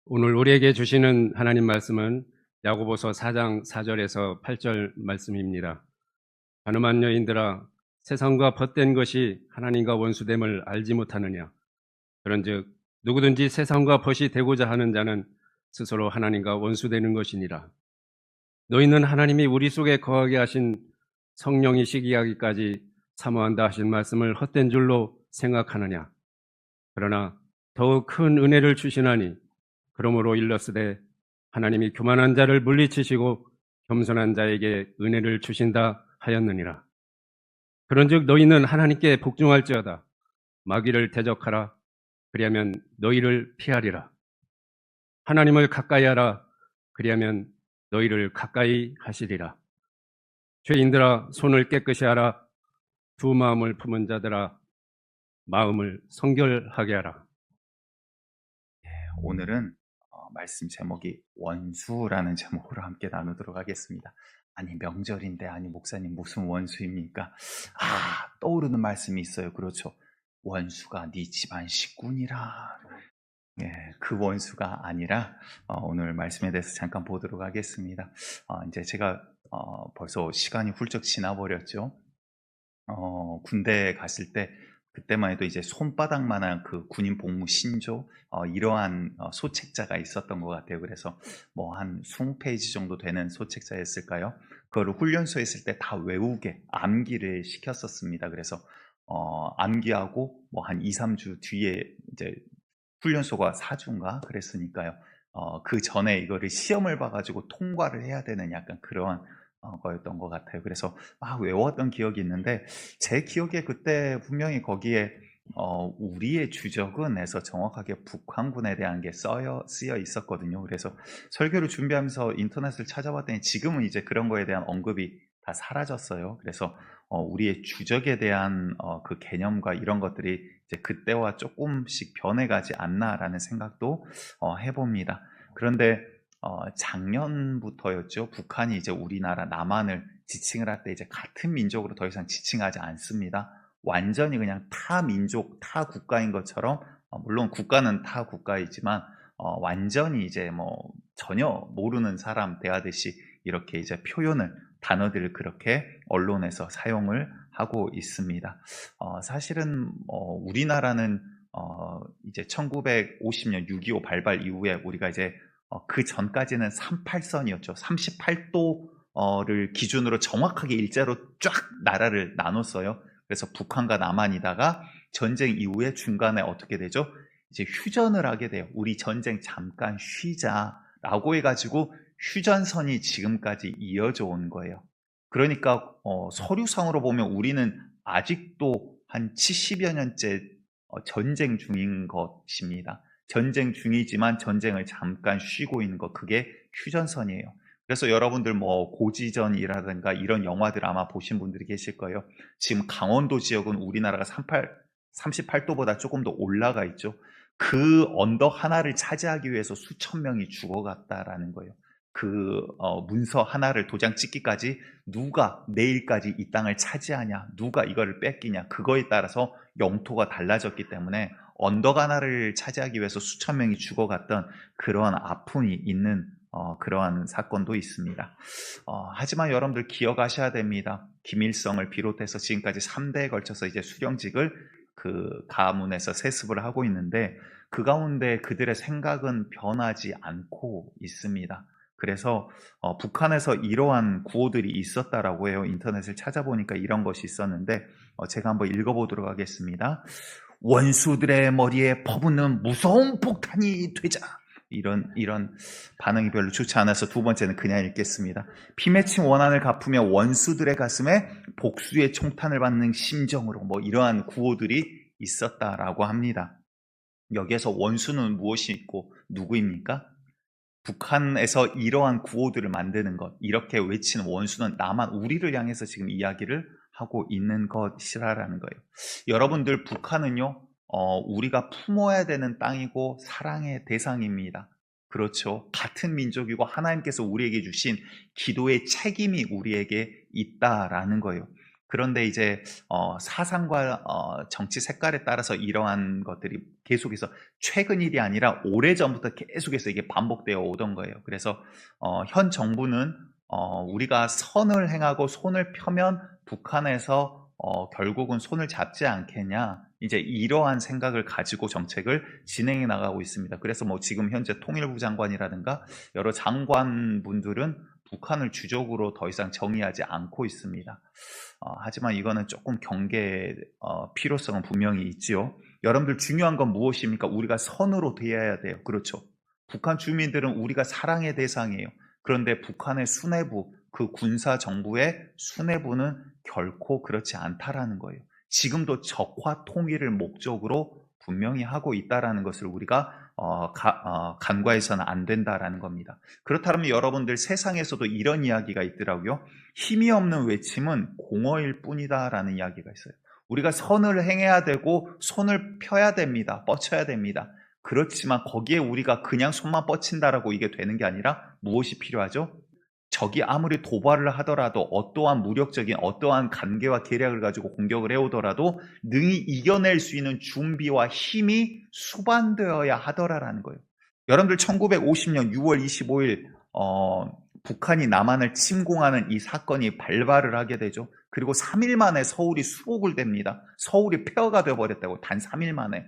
오늘 우리에게 주시는 하나님 말씀은 야고보서 4장 4절에서 8절 말씀입니다. 가늠한 여인들아, 세상과 벗된 것이 하나님과 원수됨을 알지 못하느냐? 그런즉 누구든지 세상과 벗이 되고자 하는 자는 스스로 하나님과 원수되는 것이니라. 너희는 하나님이 우리 속에 거하게 하신 성령이 시기하기까지 사모한다 하신 말씀을 헛된 줄로 생각하느냐? 그러나 더욱 큰 은혜를 주시나니 그러므로 일렀으되 하나님이 교만한 자를 물리치시고 겸손한 자에게 은혜를 주신다 하였느니라. 그런즉 너희는 하나님께 복종할지어다. 마귀를 대적하라. 그리하면 너희를 피하리라. 하나님을 가까이하라. 그리하면 너희를 가까이 하시리라. 죄인들아, 손을 깨끗이 하라. 두 마음을 품은 자들아, 마음을 성결하게 하라. 오늘은 말씀 제목이 원수라는 제목으로 함께 나누도록 하겠습니다. 아니 명절인데 아니 목사님 무슨 원수입니까? 떠오르는 말씀이 있어요. 그렇죠. 원수가 네 집안 식구니라. 그 원수가 아니라 오늘 말씀에 대해서 잠깐 보도록 하겠습니다. 이제 제가 벌써 시간이 훌쩍 지나버렸죠. 군대에 갔을 때 그때만 해도 이제 손바닥만한 그 군인 복무 신조 이러한 소책자가 있었던 것 같아요. 그래서 뭐 한 20페이지 정도 되는 소책자였을까요? 그거를 훈련소에 있을 때 다 외우게 암기를 시켰었습니다. 그래서 암기하고 뭐 한 2, 3주 뒤에 이제 훈련소가 4주인가 그랬으니까요. 그 전에 이거를 시험을 봐가지고 통과를 해야 되는 약간 그러한 거였던 것 같아요. 그래서 막 외웠던 기억이 있는데 제 기억에 그때 분명히 거기에 우리의 주적은 에서 정확하게 북한군에 대한 게 쓰여 있었거든요. 그래서 설교를 준비하면서 인터넷을 찾아봤더니 지금은 이제 그런 거에 대한 언급이 다 사라졌어요. 그래서 우리의 주적에 대한 그 개념과 이런 것들이 이제 그때와 조금씩 변해가지 않나라는 생각도 해봅니다. 그런데 작년부터였죠. 북한이 이제 우리나라 남한을 지칭을 할 때 이제 같은 민족으로 더 이상 지칭하지 않습니다. 완전히 그냥 타 민족, 타 국가인 것처럼 물론 국가는 타 국가이지만 완전히 이제 뭐 전혀 모르는 사람 대하듯이 이렇게 이제 표현을 단어들을 그렇게 언론에서 사용을 하고 있습니다. 사실은 우리나라는 이제 1950년 6.25 발발 이후에 우리가 이제 그 전까지는 38선이었죠. 38도를 기준으로 정확하게 일자로 쫙 나라를 나눴어요. 그래서 북한과 남한이다가 전쟁 이후에 중간에 어떻게 되죠? 이제 휴전을 하게 돼요. 우리 전쟁 잠깐 쉬자라고 해가지고 휴전선이 지금까지 이어져 온 거예요. 그러니까 서류상으로 보면 우리는 아직도 한 70여 년째 전쟁 중인 것입니다. 전쟁 중이지만 전쟁을 잠깐 쉬고 있는 것, 그게 휴전선이에요. 그래서 여러분들 뭐 고지전이라든가 이런 영화들 아마 보신 분들이 계실 거예요. 지금 강원도 지역은 우리나라가 38도보다 조금 더 올라가 있죠. 그 언덕 하나를 차지하기 위해서 수천 명이 죽어갔다라는 거예요. 그 문서 하나를 도장 찍기까지 누가 내일까지 이 땅을 차지하냐, 누가 이거를 뺏기냐, 그거에 따라서 영토가 달라졌기 때문에 언덕 하나를 차지하기 위해서 수천 명이 죽어갔던 그러한 아픔이 있는 그러한 사건도 있습니다. 하지만 여러분들 기억하셔야 됩니다. 김일성을 비롯해서 지금까지 3대에 걸쳐서 이제 수령직을 그 가문에서 세습을 하고 있는데 그 가운데 그들의 생각은 변하지 않고 있습니다. 그래서 북한에서 이러한 구호들이 있었다라고 해요. 인터넷을 찾아보니까 이런 것이 있었는데 제가 한번 읽어보도록 하겠습니다. 원수들의 머리에 퍼붓는 무서운 폭탄이 되자. 이런 반응이 별로 좋지 않아서 두 번째는 그냥 읽겠습니다. 피 맺힌 원한을 갚으며 원수들의 가슴에 복수의 총탄을 받는 심정으로 뭐 이러한 구호들이 있었다라고 합니다. 여기에서 원수는 무엇이 있고 누구입니까? 북한에서 이러한 구호들을 만드는 것, 이렇게 외치는 원수는 나만 우리를 향해서 지금 이야기를 하고 있는 것이라는 거예요. 여러분들 북한은요, 우리가 품어야 되는 땅이고 사랑의 대상입니다. 그렇죠. 같은 민족이고 하나님께서 우리에게 주신 기도의 책임이 우리에게 있다라는 거예요. 그런데 이제 사상과 정치 색깔에 따라서 이러한 것들이 계속해서 최근 일이 아니라 오래전부터 계속해서 이게 반복되어 오던 거예요. 그래서 현 정부는 우리가 선을 행하고 손을 펴면 북한에서 결국은 손을 잡지 않겠냐, 이제 이러한 생각을 가지고 정책을 진행해 나가고 있습니다. 그래서 뭐 지금 현재 통일부 장관이라든가 여러 장관분들은 북한을 주적으로 더 이상 정의하지 않고 있습니다. 하지만 이거는 조금 경계의 필요성은 분명히 있지요. 여러분들 중요한 건 무엇입니까? 우리가 선으로 대해야 돼요. 그렇죠. 북한 주민들은 우리가 사랑의 대상이에요. 그런데 북한의 수뇌부, 그 군사 정부의 수뇌부는 결코 그렇지 않다라는 거예요. 지금도 적화 통일을 목적으로 분명히 하고 있다라는 것을 우리가 간과해서는 안 된다라는 겁니다. 그렇다면 여러분들, 세상에서도 이런 이야기가 있더라고요. 힘이 없는 외침은 공허일 뿐이다라는 이야기가 있어요. 우리가 선을 행해야 되고 손을 펴야 됩니다. 뻗쳐야 됩니다. 그렇지만 거기에 우리가 그냥 손만 뻗친다라고 이게 되는 게 아니라 무엇이 필요하죠? 적이 아무리 도발을 하더라도, 어떠한 무력적인 어떠한 간계와 계략을 가지고 공격을 해오더라도 능히 이겨낼 수 있는 준비와 힘이 수반되어야 하더라라는 거예요. 여러분들 1950년 6월 25일 북한이 남한을 침공하는 이 사건이 발발을 하게 되죠. 그리고 3일 만에 서울이 수복을 됩니다. 서울이 폐허가 되어버렸다고. 단 3일 만에.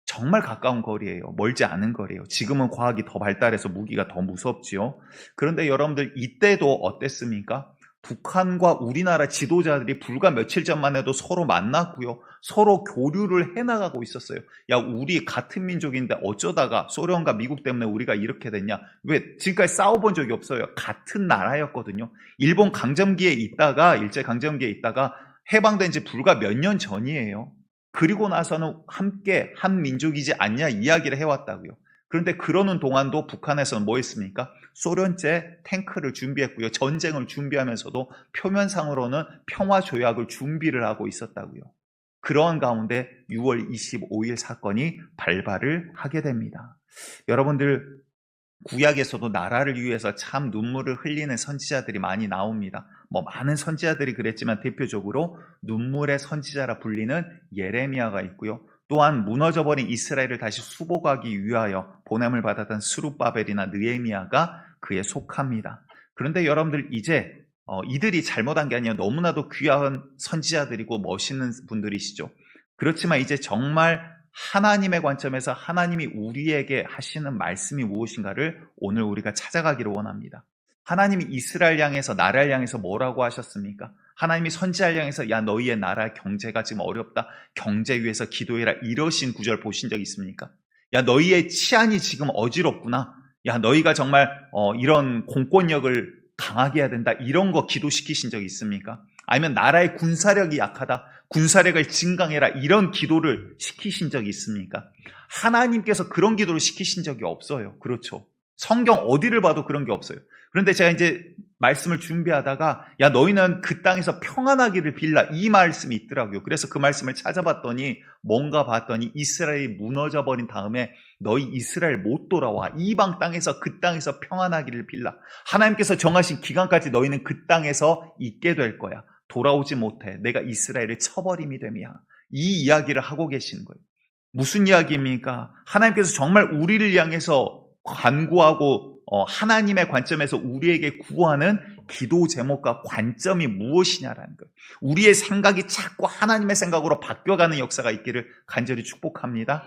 정말 가까운 거리예요. 멀지 않은 거리예요. 지금은 과학이 더 발달해서 무기가 더 무섭지요. 그런데 여러분들, 이때도 어땠습니까? 북한과 우리나라 지도자들이 불과 며칠 전만 해도 서로 만났고요. 서로 교류를 해나가고 있었어요. 야, 우리 같은 민족인데 어쩌다가 소련과 미국 때문에 우리가 이렇게 됐냐? 왜? 지금까지 싸워본 적이 없어요. 같은 나라였거든요. 일본 강점기에 있다가, 일제강점기에 있다가 해방된 지 불과 몇 년 전이에요. 그리고 나서는 함께 한 민족이지 않냐 이야기를 해왔다고요. 그런데 그러는 동안도 북한에서는 뭐 했습니까? 소련제 탱크를 준비했고요. 전쟁을 준비하면서도 표면상으로는 평화조약을 준비를 하고 있었다고요. 그러한 가운데 6월 25일 사건이 발발을 하게 됩니다. 여러분들, 구약에서도 나라를 위해서 참 눈물을 흘리는 선지자들이 많이 나옵니다. 많은 선지자들이 그랬지만 대표적으로 눈물의 선지자라 불리는 예레미야가 있고요. 또한 무너져버린 이스라엘을 다시 수복하기 위하여 보냄을 받았던 스룹바벨이나 느헤미야가 그에 속합니다. 그런데 여러분들, 이제 이들이 잘못한 게 아니라 너무나도 귀한 선지자들이고 멋있는 분들이시죠. 그렇지만 이제 정말 하나님의 관점에서 하나님이 우리에게 하시는 말씀이 무엇인가를 오늘 우리가 찾아가기를 원합니다. 하나님이 이스라엘 향해서, 나라를 향해서 뭐라고 하셨습니까? 하나님이 선지자를 향해서 야, 너희의 나라 경제가 지금 어렵다, 경제 위해서 기도해라, 이러신 구절 보신 적 있습니까? 야, 너희의 치안이 지금 어지럽구나, 야, 너희가 정말 이런 공권력을 강하게 해야 된다, 이런 거 기도시키신 적 있습니까? 아니면 나라의 군사력이 약하다, 군사력을 증강해라, 이런 기도를 시키신 적이 있습니까? 하나님께서 그런 기도를 시키신 적이 없어요. 그렇죠. 성경 어디를 봐도 그런 게 없어요. 그런데 제가 이제 말씀을 준비하다가 야, 너희는 그 땅에서 평안하기를 빌라, 이 말씀이 있더라고요. 그래서 그 말씀을 찾아봤더니 뭔가 봤더니 이스라엘이 무너져버린 다음에 너희 이스라엘 못 돌아와, 이방 땅에서 그 땅에서 평안하기를 빌라, 하나님께서 정하신 기간까지 너희는 그 땅에서 있게 될 거야, 돌아오지 못해, 내가 이스라엘을 쳐버림이 됨이야, 이 이야기를 하고 계시는 거예요. 무슨 이야기입니까? 하나님께서 정말 우리를 향해서 간구하고 하나님의 관점에서 우리에게 구하는 기도 제목과 관점이 무엇이냐라는 거예요. 우리의 생각이 자꾸 하나님의 생각으로 바뀌어가는 역사가 있기를 간절히 축복합니다.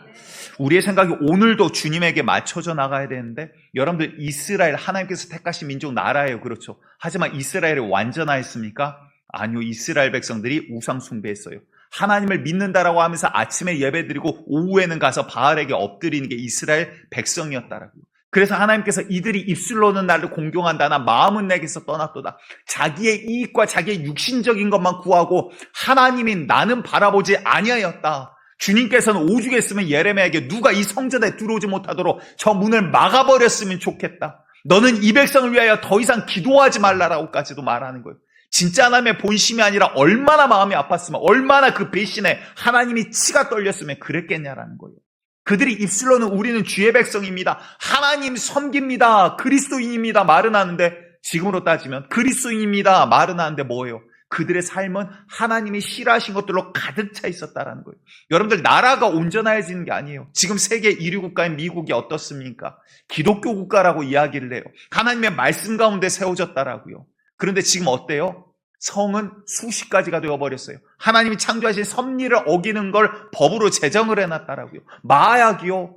우리의 생각이 오늘도 주님에게 맞춰져 나가야 되는데, 여러분들, 이스라엘 하나님께서 택하신 민족 나라예요. 그렇죠. 하지만 이스라엘이 완전하였습니까? 아니요. 이스라엘 백성들이 우상 숭배했어요. 하나님을 믿는다라고 하면서 아침에 예배드리고 오후에는 가서 바알에게 엎드리는 게 이스라엘 백성이었다라고요. 그래서 하나님께서 이들이 입술로는 나를 공경한다나 마음은 내게서 떠났도다, 자기의 이익과 자기의 육신적인 것만 구하고 하나님인 나는 바라보지 아니하였다. 주님께서는 오죽했으면 예레미야에게 누가 이 성전에 들어오지 못하도록 저 문을 막아버렸으면 좋겠다, 너는 이 백성을 위하여 더 이상 기도하지 말라라고까지도 말하는 거예요. 진짜 하나님의 본심이 아니라 얼마나 마음이 아팠으면, 얼마나 그 배신에 하나님이 치가 떨렸으면 그랬겠냐라는 거예요. 그들이 입술로는 우리는 주의 백성입니다, 하나님 섬깁니다, 그리스도인입니다 말은 하는데, 지금으로 따지면 그리스도인입니다 말은 하는데 뭐예요? 그들의 삶은 하나님이 싫어하신 것들로 가득 차 있었다라는 거예요. 여러분들, 나라가 온전해지는 게 아니에요. 지금 세계 1위 국가인 미국이 어떻습니까? 기독교 국가라고 이야기를 해요. 하나님의 말씀 가운데 세워졌다라고요. 그런데 지금 어때요? 성은 수십 가지가 되어버렸어요. 하나님이 창조하신 섭리를 어기는 걸 법으로 제정을 해놨다라고요. 마약이요.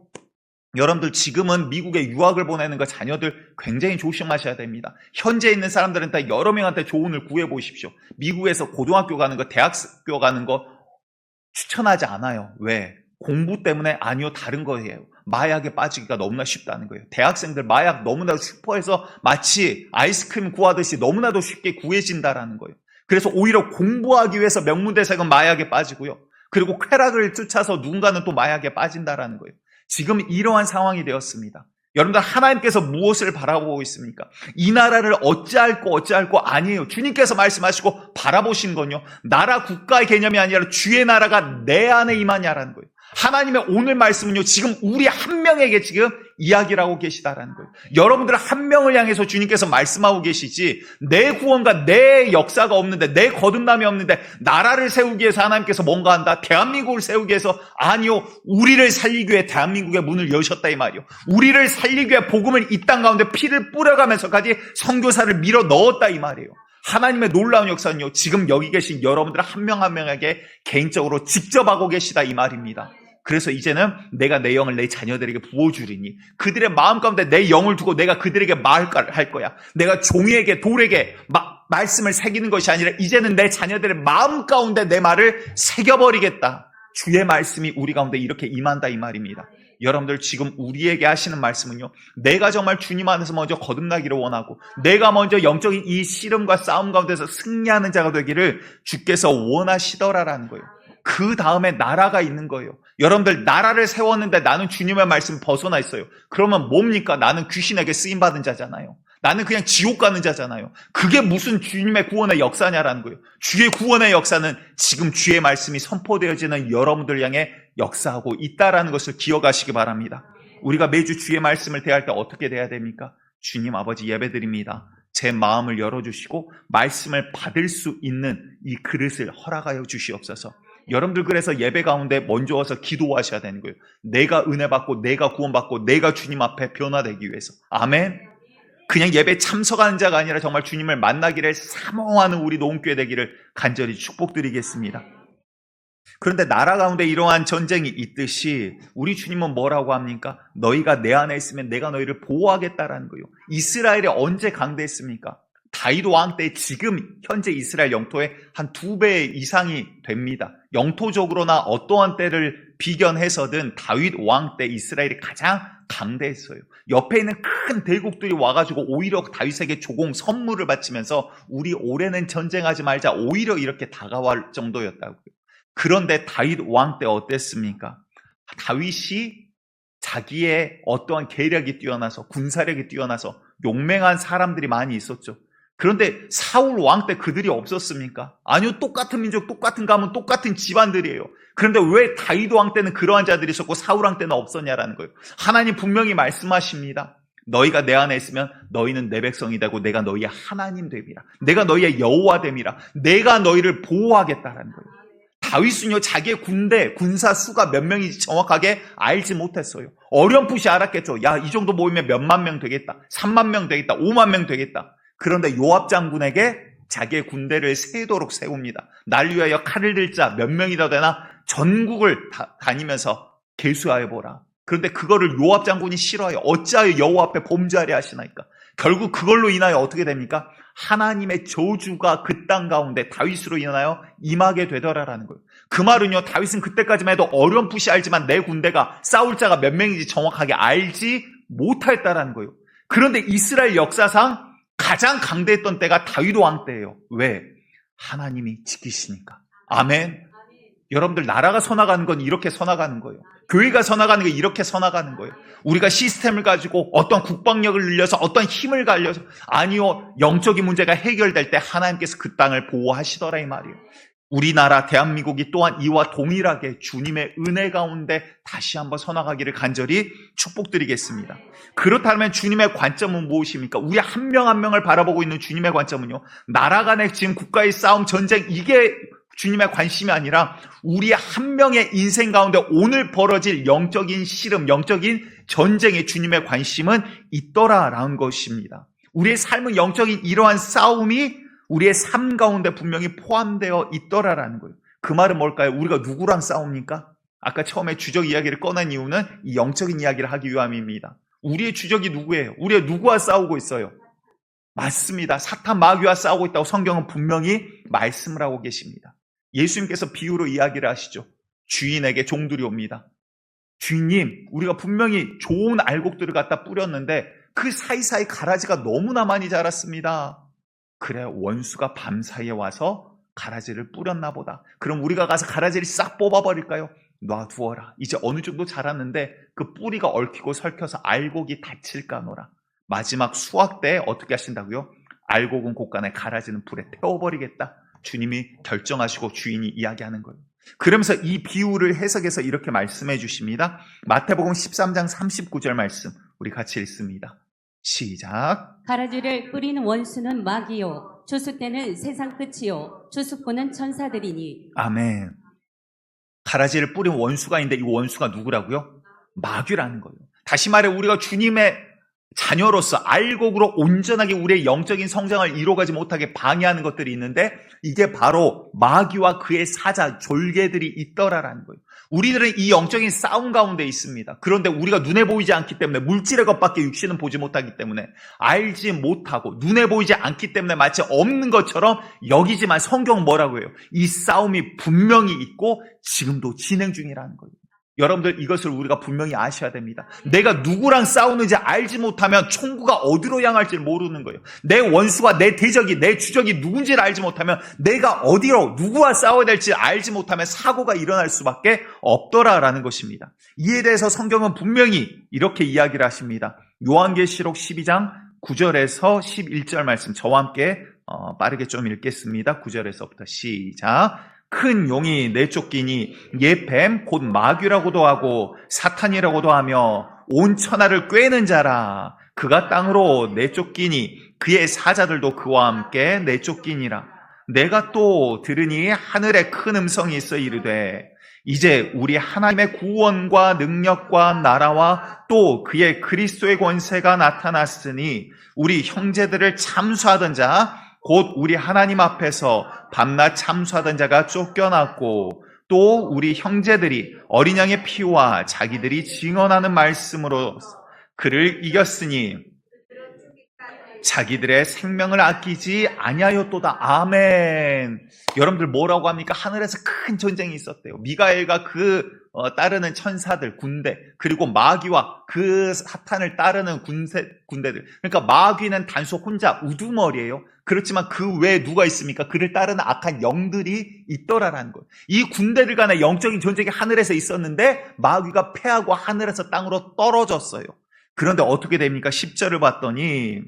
여러분들, 지금은 미국에 유학을 보내는 거 자녀들 굉장히 조심하셔야 됩니다. 현재 있는 사람들은 다 여러 명한테 조언을 구해보십시오. 미국에서 고등학교 가는 거, 대학교 가는 거 추천하지 않아요. 왜? 공부 때문에? 아니요, 다른 거예요. 마약에 빠지기가 너무나 쉽다는 거예요. 대학생들 마약 너무나도 슈퍼에서 마치 아이스크림 구하듯이 너무나도 쉽게 구해진다라는 거예요. 그래서 오히려 공부하기 위해서 명문대생은 마약에 빠지고요. 그리고 쾌락을 쫓아서 누군가는 또 마약에 빠진다라는 거예요. 지금 이러한 상황이 되었습니다. 여러분들, 하나님께서 무엇을 바라보고 있습니까? 이 나라를 어찌할 거 아니에요. 주님께서 말씀하시고 바라보신 건요, 나라 국가의 개념이 아니라 주의 나라가 내 안에 임하냐라는 거예요. 하나님의 오늘 말씀은요, 지금 우리 한 명에게 지금 이야기를 하고 계시다라는 거예요. 여러분들 한 명을 향해서 주님께서 말씀하고 계시지, 내 구원과 내 역사가 없는데, 내 거듭남이 없는데 나라를 세우기 위해서 하나님께서 뭔가 한다, 대한민국을 세우기 위해서, 아니요, 우리를 살리기 위해 대한민국의 문을 여셨다 이 말이요. 우리를 살리기 위해 복음을 이 땅 가운데 피를 뿌려가면서까지 선교사를 밀어 넣었다 이 말이에요. 하나님의 놀라운 역사는요, 지금 여기 계신 여러분들 한 명 한 명에게 개인적으로 직접 하고 계시다 이 말입니다. 그래서 이제는 내가 내 영을 내 자녀들에게 부어주리니 그들의 마음 가운데 내 영을 두고 내가 그들에게 말할 거야. 내가 종이에게 돌에게 말씀을 새기는 것이 아니라 이제는 내 자녀들의 마음 가운데 내 말을 새겨버리겠다. 주의 말씀이 우리 가운데 이렇게 임한다 이 말입니다. 여러분들, 지금 우리에게 하시는 말씀은요, 내가 정말 주님 안에서 먼저 거듭나기를 원하고 내가 먼저 영적인 이 씨름과 싸움 가운데서 승리하는 자가 되기를 주께서 원하시더라라는 거예요. 그 다음에 나라가 있는 거예요. 여러분들, 나라를 세웠는데 나는 주님의 말씀 벗어나 있어요. 그러면 뭡니까? 나는 귀신에게 쓰임받은 자잖아요. 나는 그냥 지옥 가는 자잖아요. 그게 무슨 주님의 구원의 역사냐라는 거예요. 주의 구원의 역사는 지금 주의 말씀이 선포되어지는 여러분들 향해 역사하고 있다라는 것을 기억하시기 바랍니다. 우리가 매주 주의 말씀을 대할 때 어떻게 돼야 됩니까? 주님 아버지, 예배드립니다. 제 마음을 열어주시고 말씀을 받을 수 있는 이 그릇을 허락하여 주시옵소서. 여러분들, 그래서 예배 가운데 먼저 와서 기도하셔야 되는 거예요. 내가 은혜 받고 내가 구원받고 내가 주님 앞에 변화되기 위해서. 아멘. 그냥 예배 참석하는 자가 아니라 정말 주님을 만나기를 사모하는 우리 노원교회 되기를 간절히 축복드리겠습니다. 그런데 나라 가운데 이러한 전쟁이 있듯이 우리 주님은 뭐라고 합니까? 너희가 내 안에 있으면 내가 너희를 보호하겠다라는 거예요. 이스라엘이 언제 강대했습니까? 다윗 왕 때 지금 현재 이스라엘 영토의 한 2배 이상이 됩니다. 영토적으로나 어떠한 때를 비견해서든 다윗 왕 때 이스라엘이 가장 강대했어요. 옆에 있는 큰 대국들이 와가지고 오히려 다윗에게 조공 선물을 바치면서 우리 올해는 전쟁하지 말자, 오히려 이렇게 다가갈 정도였다고요. 그런데 다윗 왕 때 어땠습니까? 다윗이 자기의 어떠한 계략이 뛰어나서 군사력이 뛰어나서 용맹한 사람들이 많이 있었죠. 그런데 사울 왕 때 그들이 없었습니까? 아니요, 똑같은 민족, 똑같은 가문, 똑같은 집안들이에요. 그런데 왜 다윗 왕 때는 그러한 자들이 있었고 사울 왕 때는 없었냐라는 거예요. 하나님 분명히 말씀하십니다. 너희가 내 안에 있으면 너희는 내 백성이 되고 내가 너희의 하나님 됨이라. 내가 너희의 여호와 됨이라. 내가 너희를 보호하겠다라는 거예요. 다윗은요, 자기의 군사 수가 몇 명인지 정확하게 알지 못했어요. 어렴풋이 알았겠죠. 야, 이 정도 모이면 몇만 명 되겠다. 3만 명 되겠다. 5만 명 되겠다. 그런데 요압 장군에게 자기의 군대를 세도록 세웁니다. 날 위하여 칼을 들 자 몇 명이라 되나 전국을 다니면서 계수하여 보라. 그런데 그거를 요압 장군이 싫어해요. 어찌하여 여호와 앞에 범죄하려 하시나이까. 결국 그걸로 인하여 어떻게 됩니까? 하나님의 저주가 그 땅 가운데 다윗으로 인하여 임하게 되더라라는 거예요. 그 말은요, 다윗은 그때까지만 해도 어렴풋이 알지만 내 군대가 싸울 자가 몇 명인지 정확하게 알지 못했다라는 거예요. 그런데 이스라엘 역사상 가장 강대했던 때가 다윗 왕 때예요. 왜? 하나님이 지키시니까. 아멘. 여러분들, 나라가 서나가는 건 이렇게 서나가는 거예요. 교회가 서나가는 게 이렇게 서나가는 거예요. 우리가 시스템을 가지고 어떤 국방력을 늘려서 어떤 힘을 갈려서, 아니요, 영적인 문제가 해결될 때 하나님께서 그 땅을 보호하시더라 이 말이에요. 우리나라 대한민국이 또한 이와 동일하게 주님의 은혜 가운데 다시 한번 서나가기를 간절히 축복드리겠습니다. 그렇다면 주님의 관점은 무엇입니까? 우리 한 명 한 명을 바라보고 있는 주님의 관점은요, 나라 간의 지금 국가의 싸움, 전쟁, 이게 주님의 관심이 아니라 우리 한 명의 인생 가운데 오늘 벌어질 영적인 씨름, 영적인 전쟁에 주님의 관심은 있더라라는 것입니다. 우리의 삶은 영적인 이러한 싸움이 우리의 삶 가운데 분명히 포함되어 있더라라는 거예요. 그 말은 뭘까요? 우리가 누구랑 싸웁니까? 아까 처음에 주적 이야기를 꺼낸 이유는 이 영적인 이야기를 하기 위함입니다. 우리의 주적이 누구예요? 우리가 누구와 싸우고 있어요? 맞습니다. 사탄 마귀와 싸우고 있다고 성경은 분명히 말씀을 하고 계십니다. 예수님께서 비유로 이야기를 하시죠. 주인에게 종들이 옵니다. 주인님, 우리가 분명히 좋은 알곡들을 갖다 뿌렸는데 그 사이사이 가라지가 너무나 많이 자랐습니다. 그래, 원수가 밤사이에 와서 가라지를 뿌렸나 보다. 그럼 우리가 가서 가라지를 싹 뽑아버릴까요? 놔두어라. 이제 어느 정도 자랐는데 그 뿌리가 얽히고 설켜서 알곡이 다칠까노라. 마지막 수확 때 어떻게 하신다고요? 알곡은 곳간에, 가라지는 불에 태워버리겠다. 주님이 결정하시고 주인이 이야기하는 거예요. 그러면서 이 비유를 해석해서 이렇게 말씀해 주십니다. 마태복음 13장 39절 말씀 우리 같이 읽습니다. 시작. 가라지를 뿌리는 원수는 마귀요, 주숫대는 세상 끝이요, 주숫꾼은 천사들이니. 아멘. 가라지를 뿌린 원수가 있는데 이 원수가 누구라고요? 마귀라는 거예요. 다시 말해 우리가 주님의 자녀로서 알곡으로 온전하게 우리의 영적인 성장을 이루어가지 못하게 방해하는 것들이 있는데 이게 바로 마귀와 그의 사자, 졸개들이 있더라라는 거예요. 우리들은 이 영적인 싸움 가운데 있습니다. 그런데 우리가 눈에 보이지 않기 때문에, 물질의 것밖에 육신은 보지 못하기 때문에 알지 못하고 눈에 보이지 않기 때문에 마치 없는 것처럼 여기지만 성경은 뭐라고 해요? 이 싸움이 분명히 있고 지금도 진행 중이라는 거예요. 여러분들 이것을 우리가 분명히 아셔야 됩니다. 내가 누구랑 싸우는지 알지 못하면 총구가 어디로 향할지를 모르는 거예요. 내 원수가, 내 대적이, 내 주적이 누군지를 알지 못하면, 내가 어디로 누구와 싸워야 될지 알지 못하면 사고가 일어날 수밖에 없더라라는 것입니다. 이에 대해서 성경은 분명히 이렇게 이야기를 하십니다. 요한계시록 12장 9절에서 11절 말씀 저와 함께 빠르게 좀 읽겠습니다. 9절에서부터 시작. 큰 용이 내쫓기니 옛뱀 곧 마귀라고도 하고 사탄이라고도 하며 온 천하를 꿰는 자라. 그가 땅으로 내쫓기니 그의 사자들도 그와 함께 내쫓기니라. 내가 또 들으니 하늘에 큰 음성이 있어 이르되 이제 우리 하나님의 구원과 능력과 나라와 또 그의 그리스도의 권세가 나타났으니 우리 형제들을 참수하던 자 곧 우리 하나님 앞에서 밤낮 참수하던 자가 쫓겨났고 또 우리 형제들이 어린 양의 피와 자기들이 증언하는 말씀으로 그를 이겼으니 자기들의 생명을 아끼지 아니하였도다. 아멘. 여러분들 뭐라고 합니까? 하늘에서 큰 전쟁이 있었대요. 미가엘과 그 따르는 천사들, 군대, 그리고 마귀와 그 사탄을 따르는 군대들. 그러니까 마귀는 단소 혼자 우두머리예요. 그렇지만 그 외에 누가 있습니까? 그를 따르는 악한 영들이 있더라라는 거예요. 이 군대들 간의 영적인 전쟁이 하늘에서 있었는데 마귀가 패하고 하늘에서 땅으로 떨어졌어요. 그런데 어떻게 됩니까? 10절을 봤더니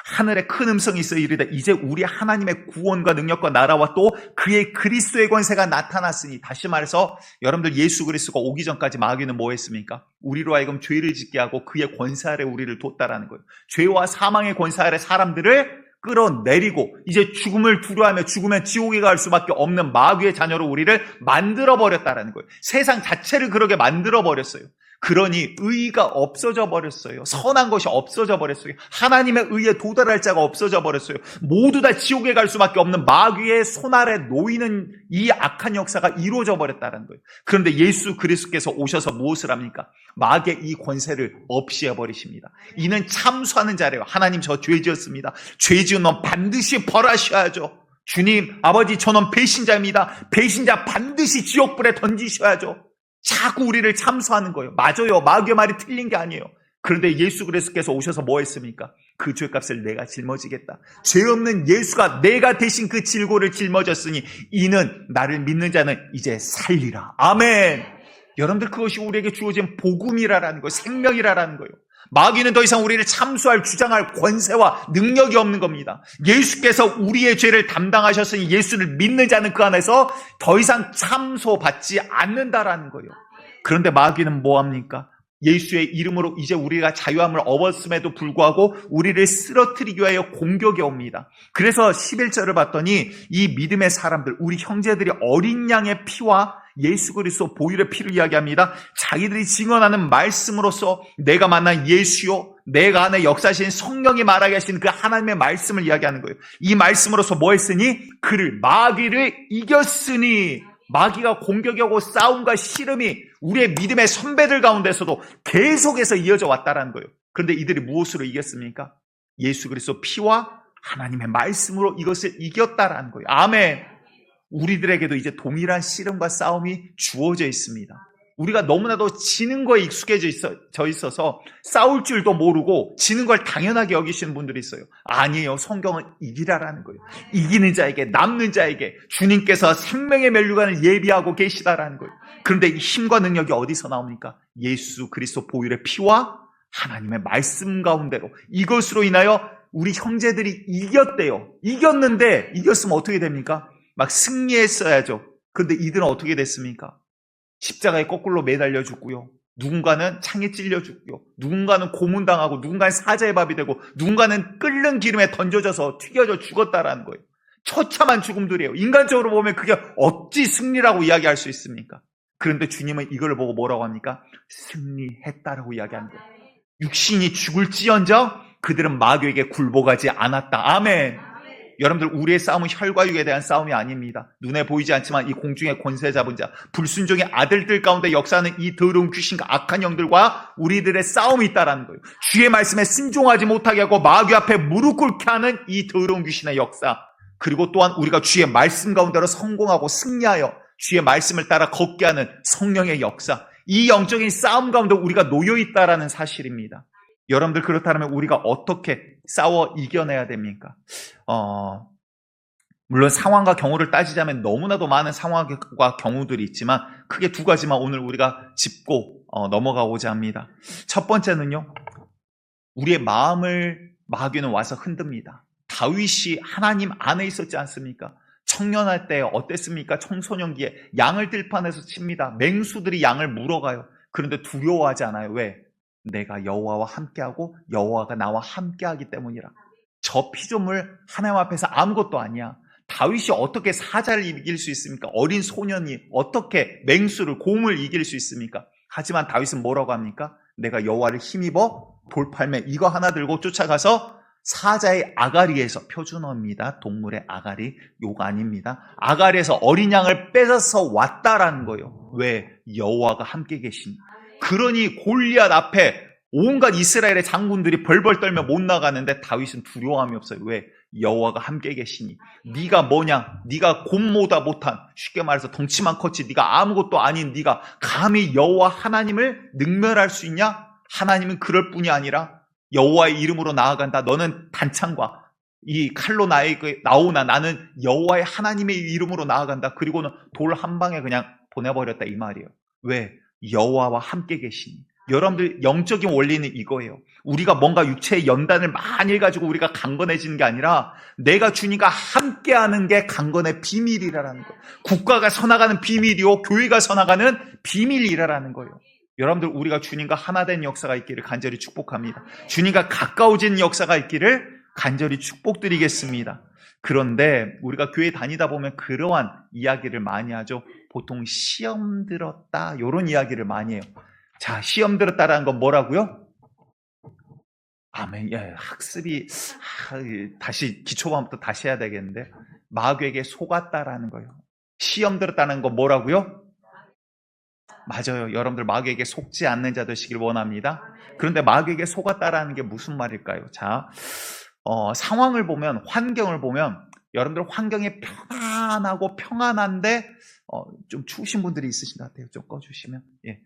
하늘에 큰 음성이 있어 이르되 이제 우리 하나님의 구원과 능력과 나라와 또 그의 그리스도의 권세가 나타났으니, 다시 말해서 여러분들 예수 그리스도가 오기 전까지 마귀는 뭐 했습니까? 우리로 하여금 죄를 짓게 하고 그의 권세 아래 우리를 뒀다라는 거예요. 죄와 사망의 권세 아래 사람들을 끌어내리고 이제 죽음을 두려워하며 죽으면 지옥에 갈 수밖에 없는 마귀의 자녀로 우리를 만들어버렸다라는 거예요. 세상 자체를 그렇게 만들어버렸어요. 그러니 의가 없어져 버렸어요. 선한 것이 없어져 버렸어요. 하나님의 의에 도달할 자가 없어져 버렸어요. 모두 다 지옥에 갈 수밖에 없는 마귀의 손 아래 놓이는 이 악한 역사가 이루어져 버렸다는 거예요. 그런데 예수 그리스도께서 오셔서 무엇을 합니까? 마귀의 이 권세를 없이해 버리십니다. 이는 참수하는 자래요. 하나님, 저 죄 지었습니다. 죄 지은 놈 반드시 벌하셔야죠. 주님, 아버지, 저놈 배신자입니다. 배신자 반드시 지옥불에 던지셔야죠. 자꾸 우리를 참수하는 거예요. 맞아요. 마귀의 말이 틀린 게 아니에요. 그런데 예수 그리스도께서 오셔서 뭐 했습니까? 그 죄값을 내가 짊어지겠다. 죄 없는 예수가 내가 대신 그 질고를 짊어졌으니 이는 나를 믿는 자는 이제 살리라. 아멘. 여러분들 그것이 우리에게 주어진 복음이라는 거예요. 생명이라는 거예요. 마귀는 더 이상 우리를 참수할, 주장할 권세와 능력이 없는 겁니다. 예수께서 우리의 죄를 담당하셨으니 예수를 믿는 자는 그 안에서 더 이상 참소받지 않는다라는 거예요. 그런데 마귀는 뭐합니까? 예수의 이름으로 이제 우리가 자유함을 얻었음에도 불구하고 우리를 쓰러뜨리기 위하여 공격해 옵니다. 그래서 11절을 봤더니 이 믿음의 사람들, 우리 형제들이 어린 양의 피와 예수 그리스도 보혈의 피를 이야기합니다. 자기들이 증언하는 말씀으로써 내가 만난 예수요, 내가 안에 역사하신 성령이 말하게 하신 그 하나님의 말씀을 이야기하는 거예요. 이 말씀으로써 뭐 했으니? 그를, 마귀를 이겼으니. 마귀가 공격하고 싸움과 씨름이 우리의 믿음의 선배들 가운데서도 계속해서 이어져 왔다라는 거예요. 그런데 이들이 무엇으로 이겼습니까? 예수 그리스도 피와 하나님의 말씀으로 이것을 이겼다라는 거예요. 아멘. 우리들에게도 이제 동일한 씨름과 싸움이 주어져 있습니다. 우리가 너무나도 지는 거에 익숙해져 있어서 싸울 줄도 모르고 지는 걸 당연하게 여기시는 분들이 있어요. 아니에요. 성경은 이기라라는 거예요. 이기는 자에게, 남는 자에게 주님께서 생명의 면류관을 예비하고 계시다라는 거예요. 그런데 이 힘과 능력이 어디서 나옵니까? 예수 그리스도 보혈의 피와 하나님의 말씀 가운데로, 이것으로 인하여 우리 형제들이 이겼대요. 이겼는데, 이겼으면 어떻게 됩니까? 막 승리했어야죠. 그런데 이들은 어떻게 됐습니까? 십자가에 거꾸로 매달려 죽고요. 누군가는 창에 찔려 죽고요. 누군가는 고문당하고, 누군가는 사자의 밥이 되고, 누군가는 끓는 기름에 던져져서 튀겨져 죽었다라는 거예요. 처참한 죽음들이에요. 인간적으로 보면 그게 어찌 승리라고 이야기할 수 있습니까? 그런데 주님은 이걸 보고 뭐라고 합니까? 승리했다라고 이야기하는 거예요. 육신이 죽을지언정 그들은 마귀에게 굴복하지 않았다. 아멘. 여러분들, 우리의 싸움은 혈과 육에 대한 싸움이 아닙니다. 눈에 보이지 않지만 이 공중의 권세 잡은 자, 불순종의 아들들 가운데 역사하는 이 더러운 귀신과 악한 영들과 우리들의 싸움이 있다라는 거예요. 주의 말씀에 순종하지 못하게 하고 마귀 앞에 무릎 꿇게 하는 이 더러운 귀신의 역사, 그리고 또한 우리가 주의 말씀 가운데로 성공하고 승리하여 주의 말씀을 따라 걷게 하는 성령의 역사, 이 영적인 싸움 가운데 우리가 놓여 있다라는 사실입니다. 여러분들, 그렇다면 우리가 어떻게 싸워 이겨내야 됩니까? 물론 상황과 경우를 따지자면 너무나도 많은 상황과 경우들이 있지만 크게 두 가지만 오늘 우리가 짚고 넘어가고자 합니다. 첫 번째는요, 우리의 마음을 마귀는 와서 흔듭니다. 다윗이 하나님 안에 있었지 않습니까? 청년할 때 어땠습니까? 청소년기에 양을 들판에서 칩니다. 맹수들이 양을 물어가요. 그런데 두려워하지 않아요. 왜? 내가 여호와와 함께하고 여호와가 나와 함께하기 때문이라. 저 피조물 하나님 앞에서 아무것도 아니야. 다윗이 어떻게 사자를 이길 수 있습니까? 어린 소년이 어떻게 맹수를, 곰을 이길 수 있습니까? 하지만 다윗은 뭐라고 합니까? 내가 여호와를 힘입어 돌팔매 이거 하나 들고 쫓아가서 사자의 아가리에서, 표준어입니다. 동물의 아가리, 요거 아닙니다. 아가리에서 어린 양을 뺏어서 왔다라는 거예요. 왜? 여호와가 함께 계시니. 그러니 골리앗 앞에 온갖 이스라엘의 장군들이 벌벌 떨며 못 나가는데 다윗은 두려움이 없어요. 왜? 여호와가 함께 계시니. 네가 뭐냐? 네가 곰보다 못한, 쉽게 말해서 덩치만 컸지 네가 아무것도 아닌 네가 감히 여호와 하나님을 능멸할 수 있냐? 하나님은 그럴 뿐이 아니라 여호와의 이름으로 나아간다. 너는 단창과 이 칼로 나에게 나오나 나는 여호와의 하나님의 이름으로 나아간다. 그리고는 돌 한 방에 그냥 보내버렸다, 이 말이에요. 왜? 여호와와 함께 계시니. 여러분들, 영적인 원리는 이거예요. 우리가 뭔가 육체의 연단을 많이 해가지고 우리가 강건해지는 게 아니라 내가 주님과 함께하는 게 강건의 비밀이라는 거예요. 국가가 서나가는 비밀이요, 교회가 서나가는 비밀이라는 거예요. 여러분들, 우리가 주님과 하나 된 역사가 있기를 간절히 축복합니다. 주님과 가까워진 역사가 있기를 간절히 축복드리겠습니다. 그런데 우리가 교회 다니다 보면 그러한 이야기를 많이 하죠. 보통 시험 들었다, 이런 이야기를 많이 해요. 자, 시험 들었다라는 건 뭐라고요? 아멘. 예, 학습이 다시 기초반부터 다시 해야 되겠는데, 마귀에게 속았다라는 거예요. 시험 들었다는 건 뭐라고요? 맞아요. 여러분들, 마귀에게 속지 않는 자 되시길 원합니다. 그런데 마귀에게 속았다라는 게 무슨 말일까요? 자, 상황을 보면, 환경을 보면, 여러분들 환경이 편안하고 평안한데 좀 추우신 분들이 있으신 것 같아요. 좀 꺼주시면. 예.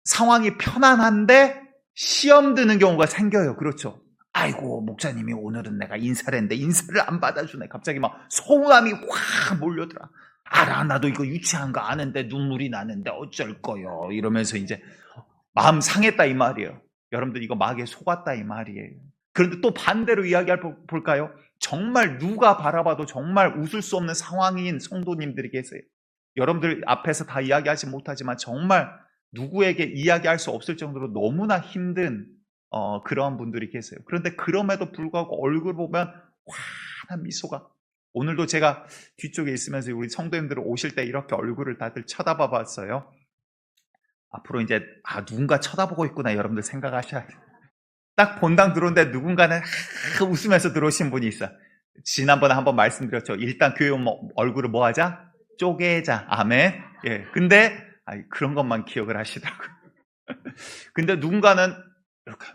상황이 편안한데 시험 드는 경우가 생겨요. 그렇죠? 아이고, 목사님이 오늘은 내가 인사를 했는데 인사를 안 받아주네. 갑자기 막 서운함이 확 몰려들어. 알아, 나도 이거 유치한 거 아는데 눈물이 나는데 어쩔 거요. 이러면서 이제 마음 상했다, 이 말이에요. 여러분들 이거 마귀에 속았다 이 말이에요. 그런데 또 반대로 이야기할 볼까요? 정말 누가 바라봐도 정말 웃을 수 없는 상황인 성도님들이 계세요. 여러분들 앞에서 다 이야기하지 못하지만 정말 누구에게 이야기할 수 없을 정도로 너무나 힘든 그러한 분들이 계세요. 그런데 그럼에도 불구하고 얼굴 보면 환한 미소가, 오늘도 제가 뒤쪽에 있으면서 우리 성도님들 오실 때 이렇게 얼굴을 다들 쳐다봐 봤어요. 앞으로 이제 누군가 쳐다보고 있구나 여러분들 생각하셔야 돼요. 딱 본당 들어오는데 누군가는 웃으면서 들어오신 분이 있어요. 지난번에 한번 말씀드렸죠. 일단 교회 오면 얼굴을 뭐 하자? 쪼개자. 아멘. 예. 근데 그런 것만 기억을 하시더라고요. 근데 누군가는 이렇게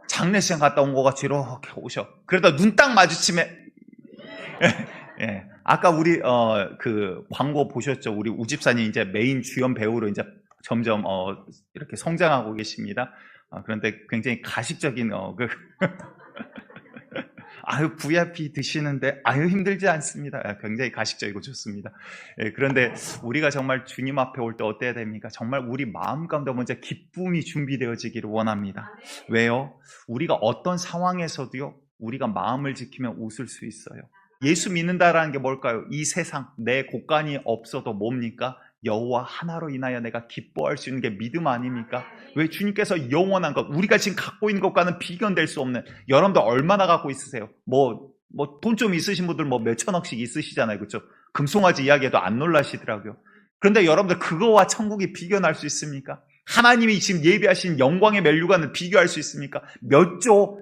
장례식장 갔다 온 것 같이 이렇게 오셔. 그러다 눈 딱 마주치면 예. 아까 우리 그 광고 보셨죠? 우리 우집사님 이제 메인 주연 배우로 이제 점점 이렇게 성장하고 계십니다. 그런데 굉장히 가식적인 아유 VIP 드시는데 아유 힘들지 않습니다. 굉장히 가식적이고 좋습니다. 예, 그런데 우리가 정말 주님 앞에 올 때 어때야 됩니까? 정말 우리 마음 가운데 먼저 기쁨이 준비되어지기를 원합니다. 왜요? 우리가 어떤 상황에서도요, 우리가 마음을 지키면 웃을 수 있어요. 예수 믿는다라는 게 뭘까요? 이 세상 내 곳간이 없어도 뭡니까? 여호와 하나로 인하여 내가 기뻐할 수 있는 게 믿음 아닙니까? 왜? 주님께서 영원한 것, 우리가 지금 갖고 있는 것과는 비견될 수 없는, 여러분들 얼마나 갖고 있으세요? 돈 좀 있으신 분들 몇천억씩 있으시잖아요. 그렇죠? 금송아지 이야기에도 안 놀라시더라고요. 그런데 여러분들 그거와 천국이 비견할 수 있습니까? 하나님이 지금 예비하신 영광의 면류관을 비교할 수 있습니까? 몇 조,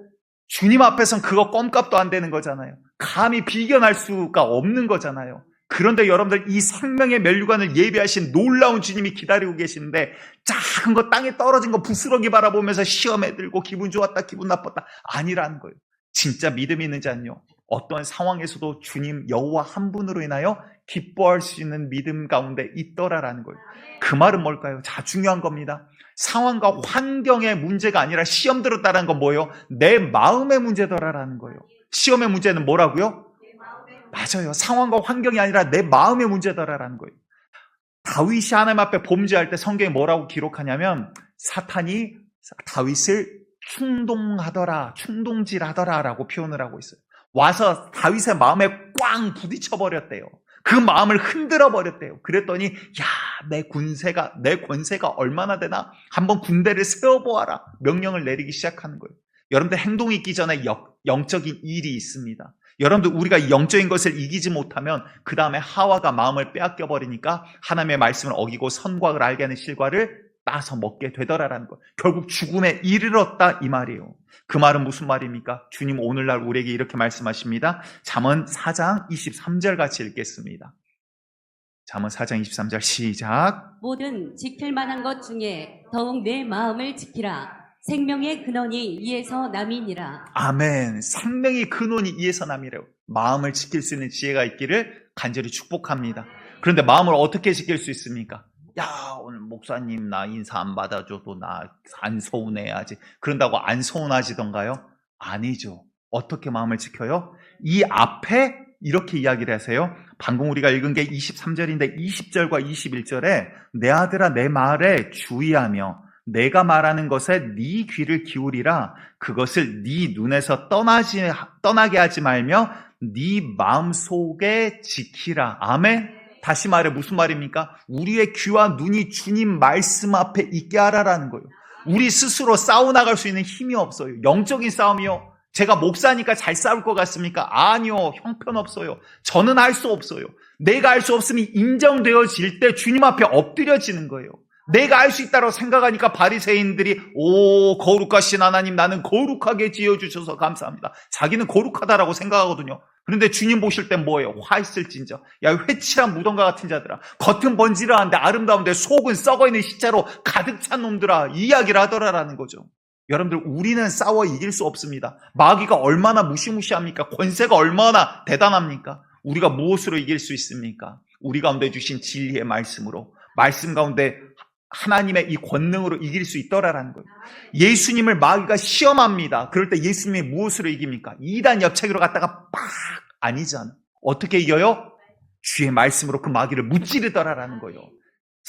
주님 앞에선 그거 껌값도 안 되는 거잖아요. 감히 비견할 수가 없는 거잖아요. 그런데 여러분들 이 생명의 면류관을 예비하신 놀라운 주님이 기다리고 계시는데, 작은 거 땅에 떨어진 거 부스러기 바라보면서 시험에 들고 기분 좋았다 기분 나빴다 아니라는 거예요. 진짜 믿음이 있는 자는요, 어떠한 상황에서도 주님 여호와 한 분으로 인하여 기뻐할 수 있는 믿음 가운데 있더라라는 거예요. 그 말은 뭘까요? 자, 중요한 겁니다. 상황과 환경의 문제가 아니라 시험 들었다는 건 뭐예요? 내 마음의 문제더라라는 거예요. 시험의 문제는 뭐라고요? 맞아요. 상황과 환경이 아니라 내 마음의 문제더라라는 거예요. 다윗이 하나님 앞에 범죄할 때 성경이 뭐라고 기록하냐면, 사탄이 다윗을 충동하더라, 충동질하더라 라고 표현을 하고 있어요. 와서 다윗의 마음에 꽝 부딪혀 버렸대요. 그 마음을 흔들어 버렸대요. 그랬더니 내 권세가 얼마나 되나? 한번 군대를 세워보아라. 명령을 내리기 시작하는 거예요. 여러분들 행동이 있기 전에 영적인 일이 있습니다. 여러분들 우리가 영적인 것을 이기지 못하면 그 다음에 하와가 마음을 빼앗겨 버리니까 하나님의 말씀을 어기고 선과 악을 알게 하는 실과를 따서 먹게 되더라라는 것. 결국 죽음에 이르렀다 이 말이에요. 그 말은 무슨 말입니까? 주님 오늘날 우리에게 이렇게 말씀하십니다. 잠언 4장 23절 같이 읽겠습니다. 잠언 4장 23절 시작. 모든 지킬 만한 것 중에 더욱 내 마음을 지키라. 생명의 근원이 이에서 남이니라. 아멘. 생명의 근원이 이에서 남이래요. 마음을 지킬 수 있는 지혜가 있기를 간절히 축복합니다. 그런데 마음을 어떻게 지킬 수 있습니까? 오늘 목사님 나 인사 안 받아줘도 나 안 서운해야지. 그런다고 안 서운하시던가요? 아니죠. 어떻게 마음을 지켜요? 이 앞에 이렇게 이야기를 하세요. 방금 우리가 읽은 게 23절인데 20절과 21절에 내 아들아 내 말에 주의하며 내가 말하는 것에 네 귀를 기울이라. 그것을 네 눈에서 떠나게 하지 말며 네 마음속에 지키라. 아멘. 다시 말해 무슨 말입니까? 우리의 귀와 눈이 주님 말씀 앞에 있게 하라라는 거예요. 우리 스스로 싸워나갈 수 있는 힘이 없어요. 영적인 싸움이요. 제가 목사니까 잘 싸울 것 같습니까? 아니요. 형편없어요. 저는 할 수 없어요. 내가 할 수 없으면 인정되어질 때 주님 앞에 엎드려지는 거예요. 내가 할 수 있다고 생각하니까 바리새인들이 거룩하신 하나님 나는 거룩하게 지어주셔서 감사합니다. 자기는 거룩하다라고 생각하거든요. 그런데 주님 보실 땐 뭐예요? 화 있을진저. 회칠한 무덤과 같은 자들아. 겉은 번지르한데 아름다운데 속은 썩어있는 시체로 가득 찬 놈들아. 이야기를 하더라라는 거죠. 여러분들 우리는 싸워 이길 수 없습니다. 마귀가 얼마나 무시무시합니까? 권세가 얼마나 대단합니까? 우리가 무엇으로 이길 수 있습니까? 우리 가운데 주신 진리의 말씀으로, 말씀 가운데 하나님의 이 권능으로 이길 수 있더라라는 거예요. 예수님을 마귀가 시험합니다. 그럴 때 예수님이 무엇으로 이깁니까? 이단 옆차기로 갔다가 아니잖아. 어떻게 이겨요? 주의 말씀으로 그 마귀를 무찌르더라라는 거예요.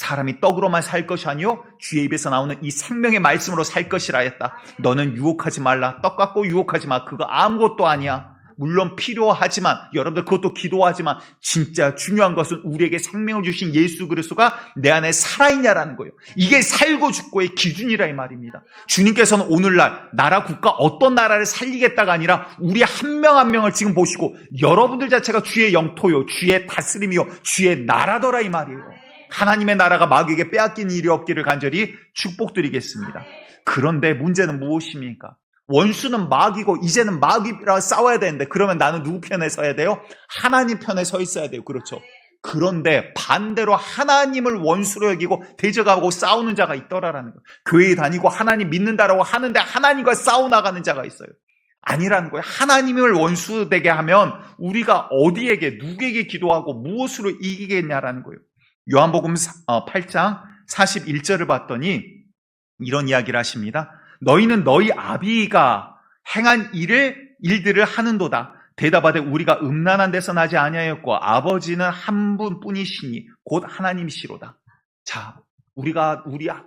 사람이 떡으로만 살 것이 아니요 주의 입에서 나오는 이 생명의 말씀으로 살 것이라 했다. 너는 유혹하지 말라. 떡 갖고 유혹하지 마. 그거 아무것도 아니야. 물론 필요하지만 여러분들 그것도 기도하지만 진짜 중요한 것은 우리에게 생명을 주신 예수 그리스도가 내 안에 살아있냐라는 거예요. 이게 살고 죽고의 기준이라 이 말입니다. 주님께서는 오늘날 나라 국가 어떤 나라를 살리겠다가 아니라 우리 한 명 한 명을 지금 보시고 여러분들 자체가 주의 영토요 주의 다스림이요 주의 나라더라 이 말이에요. 하나님의 나라가 마귀에게 빼앗긴 일이 없기를 간절히 축복드리겠습니다. 그런데 문제는 무엇입니까? 원수는 마귀고 이제는 마귀랑 싸워야 되는데 그러면 나는 누구 편에 서야 돼요? 하나님 편에 서 있어야 돼요. 그렇죠? 그런데 반대로 하나님을 원수로 여기고 대적하고 싸우는 자가 있더라라는 거예요. 교회에 다니고 하나님 믿는다라고 하는데 하나님과 싸워나가는 자가 있어요. 아니라는 거예요. 하나님을 원수 되게 하면 우리가 어디에게 누구에게 기도하고 무엇으로 이기겠냐라는 거예요. 요한복음 8장 41절을 봤더니 이런 이야기를 하십니다. 너희는 너희 아비가 행한 일들을 하는도다. 대답하되 우리가 음란한 데서 나지 아니하였고 아버지는 한 분뿐이시니 곧 하나님이시로다. 자, 우리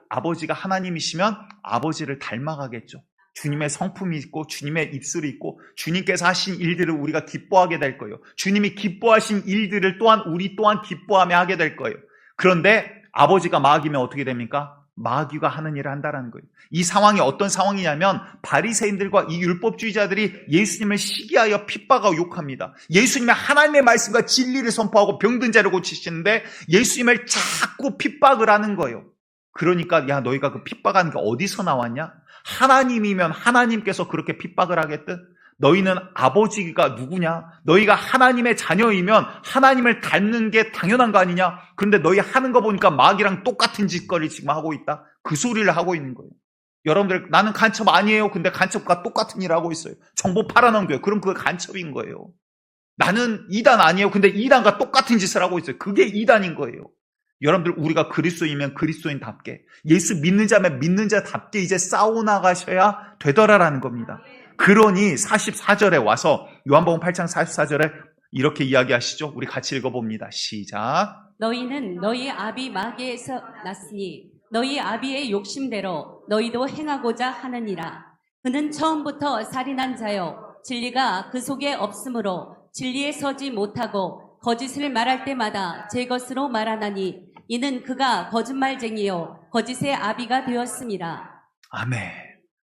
아버지가 하나님이시면 아버지를 닮아가겠죠. 주님의 성품이 있고 주님의 입술이 있고 주님께서 하신 일들을 우리가 기뻐하게 될 거예요. 주님이 기뻐하신 일들을 또한 우리 또한 기뻐하며 하게 될 거예요. 그런데 아버지가 마귀면 어떻게 됩니까? 마귀가 하는 일을 한다는 거예요. 이 상황이 어떤 상황이냐면 바리새인들과 이 율법주의자들이 예수님을 시기하여 핍박하고 욕합니다. 예수님의 하나님의 말씀과 진리를 선포하고 병든 자를 고치시는데 예수님을 자꾸 핍박을 하는 거예요. 그러니까 야 너희가 그 핍박하는 게 어디서 나왔냐? 하나님이면 하나님께서 그렇게 핍박을 하겠든? 너희는 아버지가 누구냐? 너희가 하나님의 자녀이면 하나님을 닮는 게 당연한 거 아니냐? 그런데 너희 하는 거 보니까 마귀랑 똑같은 짓거리 지금 하고 있다? 그 소리를 하고 있는 거예요. 여러분들 나는 간첩 아니에요. 근데 간첩과 똑같은 일을 하고 있어요. 정보 팔아넘겨요. 그럼 그게 간첩인 거예요. 나는 이단 아니에요. 근데 이단과 똑같은 짓을 하고 있어요. 그게 이단인 거예요. 여러분들 우리가 그리스도인이면 그리스도인답게 예수 믿는 자면 믿는 자답게 이제 싸워나가셔야 되더라라는 겁니다. 그러니 44절에 와서 요한복음 8장 44절에 이렇게 이야기하시죠. 우리 같이 읽어봅니다. 시작. 너희는 너희 아비 마귀에서 났으니 너희 아비의 욕심대로 너희도 행하고자 하느니라. 그는 처음부터 살인한 자요 진리가 그 속에 없으므로 진리에 서지 못하고 거짓을 말할 때마다 제 것으로 말하나니 이는 그가 거짓말쟁이요 거짓의 아비가 되었습니다. 아멘.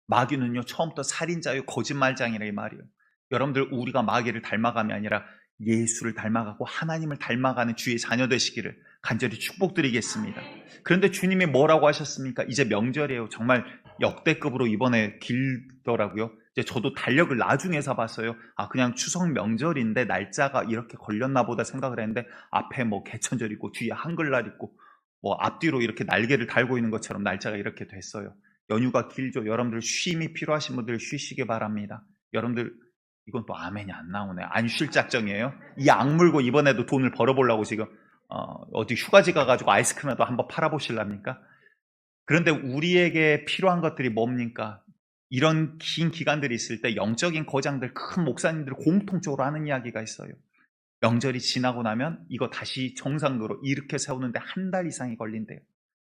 마귀는요 처음부터 살인자요 거짓말장이라 이 말이에요. 여러분들 우리가 마귀를 닮아감이 아니라 예수를 닮아가고 하나님을 닮아가는 주의 자녀 되시기를 간절히 축복드리겠습니다. 그런데 주님이 뭐라고 하셨습니까? 이제 명절이에요. 정말 역대급으로 이번에 길더라고요. 이제 저도 달력을 나중에서 봤어요. 그냥 추석 명절인데 날짜가 이렇게 걸렸나 보다 생각을 했는데 앞에 뭐 개천절 있고 뒤에 한글날 있고 뭐 앞뒤로 이렇게 날개를 달고 있는 것처럼 날짜가 이렇게 됐어요. 연휴가 길죠. 여러분들 쉼이 필요하신 분들 쉬시기 바랍니다. 여러분들 이건 또 아멘이 안 나오네. 안 쉴 작정이에요. 이 악물고 이번에도 돈을 벌어보려고 지금 어디 휴가지 가가지고 아이스크림이라도 한번 팔아보실랍니까? 그런데 우리에게 필요한 것들이 뭡니까? 이런 긴 기간들이 있을 때 영적인 거장들, 큰 목사님들 공통적으로 하는 이야기가 있어요. 명절이 지나고 나면 이거 다시 정상으로 이렇게 세우는데 한 달 이상이 걸린대요.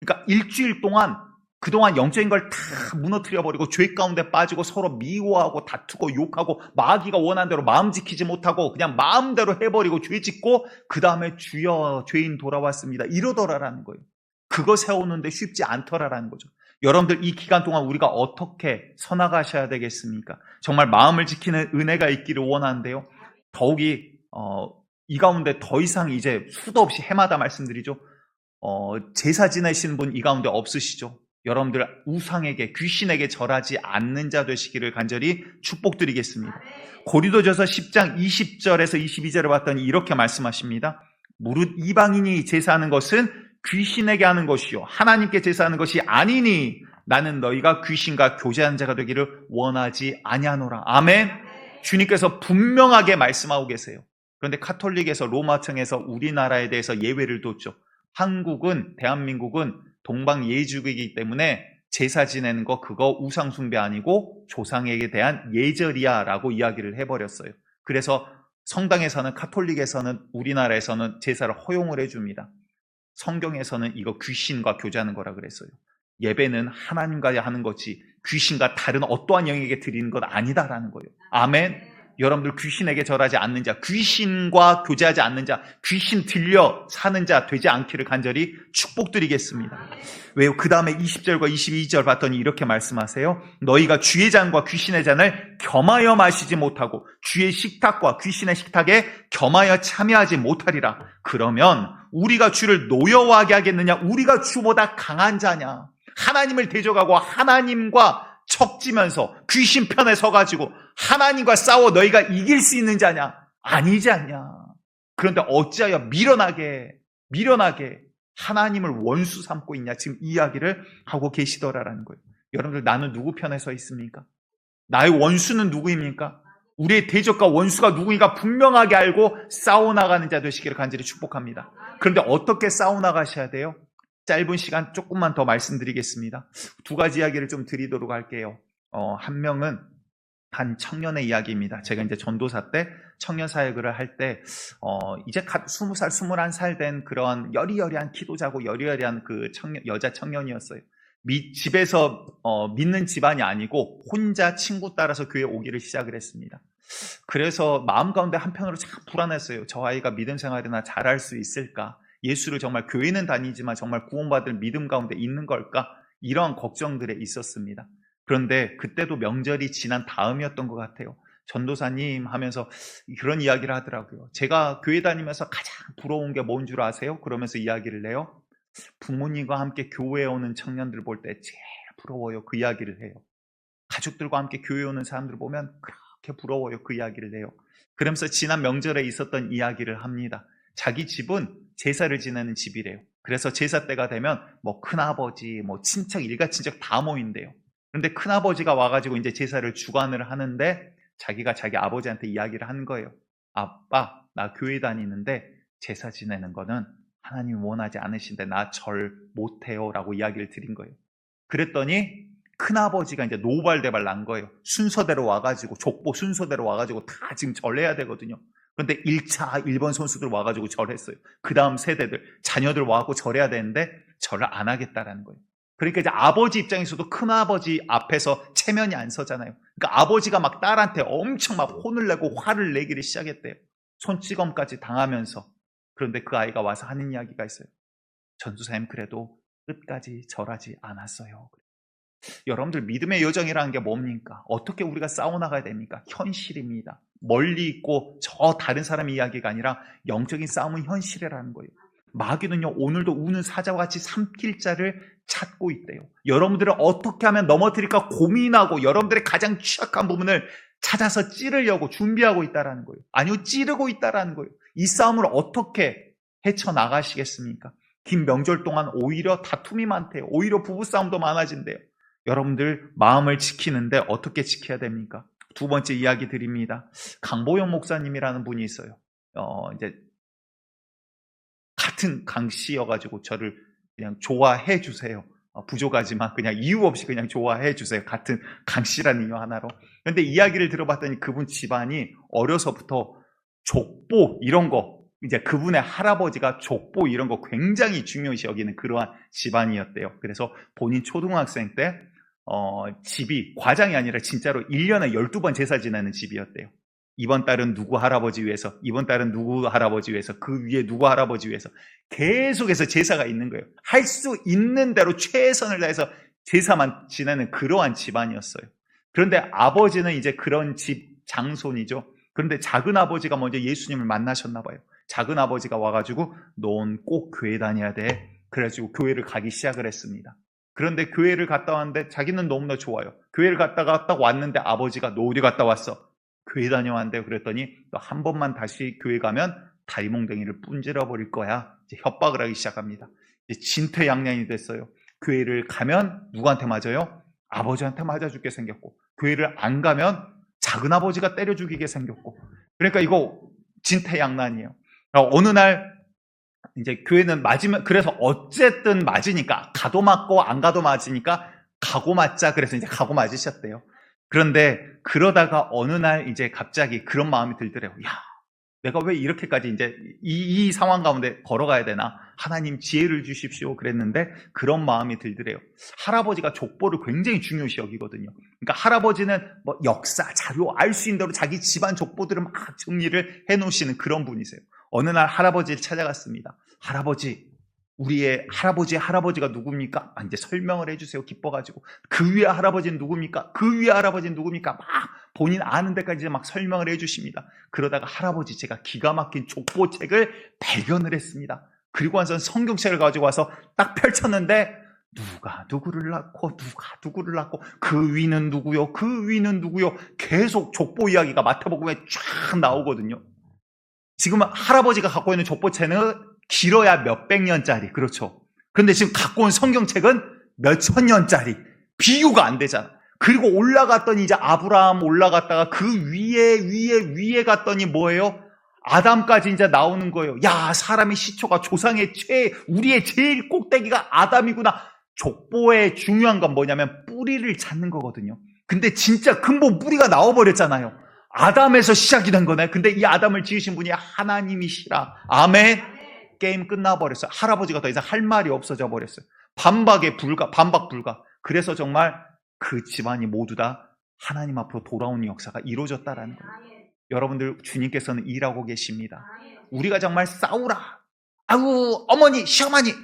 그러니까 일주일 동안 그동안 영적인 걸 다 무너뜨려버리고 죄 가운데 빠지고 서로 미워하고 다투고 욕하고 마귀가 원하는 대로 마음 지키지 못하고 그냥 마음대로 해버리고 죄 짓고 그 다음에 주여 죄인 돌아왔습니다 이러더라라는 거예요. 그거 세우는데 쉽지 않더라라는 거죠. 여러분들 이 기간 동안 우리가 어떻게 서나가셔야 되겠습니까? 정말 마음을 지키는 은혜가 있기를 원하는데요. 더욱이 이 가운데 더 이상 이제 수도 없이 해마다 말씀드리죠. 제사 지내시는 분 이 가운데 없으시죠? 여러분들 우상에게 귀신에게 절하지 않는 자 되시기를 간절히 축복드리겠습니다. 고린도전서 10장 20절에서 22절을 봤더니 이렇게 말씀하십니다. 무릇 이방인이 제사하는 것은 귀신에게 하는 것이요 하나님께 제사하는 것이 아니니 나는 너희가 귀신과 교제하는 자가 되기를 원하지 아니하노라. 아멘. 주님께서 분명하게 말씀하고 계세요. 그런데 카톨릭에서 로마청에서 우리나라에 대해서 예외를 뒀죠. 한국은 대한민국은 동방 예주국이기 때문에 제사 지내는 거 그거 우상 숭배 아니고 조상에게 대한 예절이야 라고 이야기를 해버렸어요. 그래서 성당에서는 카톨릭에서는 우리나라에서는 제사를 허용을 해줍니다. 성경에서는 이거 귀신과 교제하는 거라 그랬어요. 예배는 하나님과 하는 거지 귀신과 다른 어떠한 영에게 드리는 것 아니다라는 거예요. 아멘. 여러분들 귀신에게 절하지 않는 자, 귀신과 교제하지 않는 자, 귀신 들려 사는 자 되지 않기를 간절히 축복드리겠습니다. 왜요? 그 다음에 20절과 22절 봤더니 이렇게 말씀하세요. 너희가 주의 잔과 귀신의 잔을 겸하여 마시지 못하고 주의 식탁과 귀신의 식탁에 겸하여 참여하지 못하리라. 그러면 우리가 주를 노여워하게 하겠느냐? 우리가 주보다 강한 자냐? 하나님을 대적하고 하나님과 척지면서 귀신 편에 서가지고 하나님과 싸워 너희가 이길 수 있는 자냐? 아니지 않냐? 그런데 어찌하여 미련하게 하나님을 원수 삼고 있냐? 지금 이야기를 하고 계시더라라는 거예요. 여러분들 나는 누구 편에 서 있습니까? 나의 원수는 누구입니까? 우리의 대적과 원수가 누구인가 분명하게 알고 싸워나가는 자 되시기를 간절히 축복합니다. 그런데 어떻게 싸워나가셔야 돼요? 짧은 시간 조금만 더 말씀드리겠습니다. 두 가지 이야기를 좀 드리도록 할게요. 한 명은 한 청년의 이야기입니다. 제가 이제 전도사 때 청년 사역을 할 때, 이제 갓 20살, 21살 된 그런 여리여리한 기도자고 여리여리한 그 여자 청년이었어요. 집에서, 믿는 집안이 아니고 혼자 친구 따라서 교회에 오기를 시작을 했습니다. 그래서 마음 가운데 한편으로 참 불안했어요. 저 아이가 믿음 생활이나 잘할 수 있을까? 예수를 정말 교회는 다니지만 정말 구원받을 믿음 가운데 있는 걸까? 이런 걱정들에 있었습니다. 그런데 그때도 명절이 지난 다음이었던 것 같아요. 전도사님 하면서 그런 이야기를 하더라고요. 제가 교회 다니면서 가장 부러운 게 뭔 줄 아세요? 그러면서 이야기를 해요. 부모님과 함께 교회에 오는 청년들 볼 때 제일 부러워요. 그 이야기를 해요. 가족들과 함께 교회에 오는 사람들 보면 그렇게 부러워요. 그 이야기를 해요. 그러면서 지난 명절에 있었던 이야기를 합니다. 자기 집은 제사를 지내는 집이래요. 그래서 제사 때가 되면 뭐 큰아버지, 뭐 친척, 일가친척 다 모인대요. 그런데 큰아버지가 와가지고 이제 제사를 주관을 하는데 자기가 자기 아버지한테 이야기를 한 거예요. 아빠, 나 교회 다니는데 제사 지내는 거는 하나님이 원하지 않으신데 나 절 못해요 라고 이야기를 드린 거예요. 그랬더니 큰아버지가 이제 노발대발 난 거예요. 순서대로 와가지고 족보 순서대로 와가지고 다 지금 절해야 되거든요. 그런데 1차 일본 선수들 와가지고 절했어요. 그 다음 세대들 자녀들 와갖고 절해야 되는데 절을 안 하겠다라는 거예요. 그러니까 이제 아버지 입장에서도 큰아버지 앞에서 체면이 안 서잖아요. 그러니까 아버지가 막 딸한테 엄청 막 혼을 내고 화를 내기를 시작했대요. 손찌검까지 당하면서. 그런데 그 아이가 와서 하는 이야기가 있어요. 전도사님 그래도 끝까지 절하지 않았어요. 여러분들 믿음의 여정이라는 게 뭡니까? 어떻게 우리가 싸워나가야 됩니까? 현실입니다. 멀리 있고 저 다른 사람의 이야기가 아니라 영적인 싸움은 현실이라는 거예요. 마귀는요 오늘도 우는 사자와 같이 삼킬 자를 찾고 있대요. 여러분들을 어떻게 하면 넘어뜨릴까 고민하고 여러분들의 가장 취약한 부분을 찾아서 찌르려고 준비하고 있다는 거예요. 아니요, 찌르고 있다는 거예요. 이 싸움을 어떻게 헤쳐나가시겠습니까? 긴 명절 동안 오히려 다툼이 많대요. 오히려 부부싸움도 많아진대요. 여러분들 마음을 지키는데 어떻게 지켜야 됩니까? 두 번째 이야기 드립니다. 강보영 목사님이라는 분이 있어요. 이제 같은 강씨여가지고 저를 그냥 좋아해 주세요. 부족하지만 그냥 이유 없이 그냥 좋아해 주세요. 같은 강씨라는 이유 하나로. 그런데 이야기를 들어봤더니 그분 집안이 어려서부터 족보 이런 거, 이제 그분의 할아버지가 족보 이런 거 굉장히 중요시 여기는 그러한 집안이었대요. 그래서 본인 초등학생 때 집이 과장이 아니라 진짜로 1년에 12번 제사 지내는 집이었대요. 이번 달은 누구 할아버지 위해서, 이번 달은 누구 할아버지 위해서, 그 위에 누구 할아버지 위해서 계속해서 제사가 있는 거예요. 할 수 있는 대로 최선을 다해서 제사만 지내는 그러한 집안이었어요. 그런데 아버지는 이제 그런 집 장손이죠. 그런데 작은 아버지가 먼저 예수님을 만나셨나 봐요. 작은 아버지가 와가지고 넌 꼭 교회 다녀야 돼. 그래가지고 교회를 가기 시작을 했습니다. 그런데 교회를 갔다 왔는데 자기는 너무나 좋아요. 교회를 갔다가 딱 왔는데 아버지가 너 어디 갔다 왔어? 교회 다녀왔는데요. 그랬더니 너 한 번만 다시 교회 가면 다리몽댕이를 분질러 버릴 거야. 이제 협박을 하기 시작합니다. 이제 진퇴양난이 됐어요. 교회를 가면 누구한테 맞아요? 아버지한테 맞아 죽게 생겼고, 교회를 안 가면 작은 아버지가 때려 죽이게 생겼고. 그러니까 이거 진퇴양난이에요. 어느 날 이제 교회는 맞으면, 그래서 어쨌든 맞으니까 가도 맞고 안 가도 맞으니까 가고 맞자. 그래서 이제 가고 맞으셨대요. 그런데 그러다가 어느 날 이제 갑자기 그런 마음이 들더래요. 야, 내가 왜 이렇게까지 이제 이 상황 가운데 걸어가야 되나? 하나님 지혜를 주십시오. 그랬는데 그런 마음이 들더래요. 할아버지가 족보를 굉장히 중요시 여기거든요. 그러니까 할아버지는 뭐 역사, 자료, 알 수 있는 대로 자기 집안 족보들을 막 정리를 해 놓으시는 그런 분이세요. 어느 날 할아버지를 찾아갔습니다. 할아버지, 우리의 할아버지의 할아버지가 누굽니까? 이제 설명을 해주세요. 기뻐가지고. 그 위에 할아버지는 누굽니까? 그 위에 할아버지는 누굽니까? 막 본인 아는 데까지 막 설명을 해주십니다. 그러다가 할아버지, 제가 기가 막힌 족보책을 발견을 했습니다. 그리고 와서 성경책을 가지고 와서 딱 펼쳤는데 누가 누구를 낳고 누가 누구를 낳고 그 위는 누구요? 그 위는 누구요? 계속 족보 이야기가 마태복음에 쫙 나오거든요. 지금 할아버지가 갖고 있는 족보책은 길어야 몇백 년짜리, 그렇죠. 그런데 지금 갖고 온 성경책은 몇천 년짜리, 비교가 안 되잖아. 그리고 올라갔더니 이제 아브라함 올라갔다가 그 위에 갔더니 뭐예요? 아담까지 이제 나오는 거예요. 야, 사람의 시초가 조상의 우리의 제일 꼭대기가 아담이구나. 족보의 중요한 건 뭐냐면 뿌리를 찾는 거거든요. 근데 진짜 근본 뿌리가 나와버렸잖아요. 아담에서 시작이 된 거네. 근데 이 아담을 지으신 분이 하나님이시라. 아멘. 게임 끝나버렸어요. 할아버지가 더 이상 할 말이 없어져 버렸어요. 반박 불가. 그래서 정말 그 집안이 모두 다 하나님 앞으로 돌아오는 역사가 이루어졌다라는 거예요. 여러분들, 주님께서는 일하고 계십니다. 우리가 정말 싸우라. 아우, 어머니, 시어머니,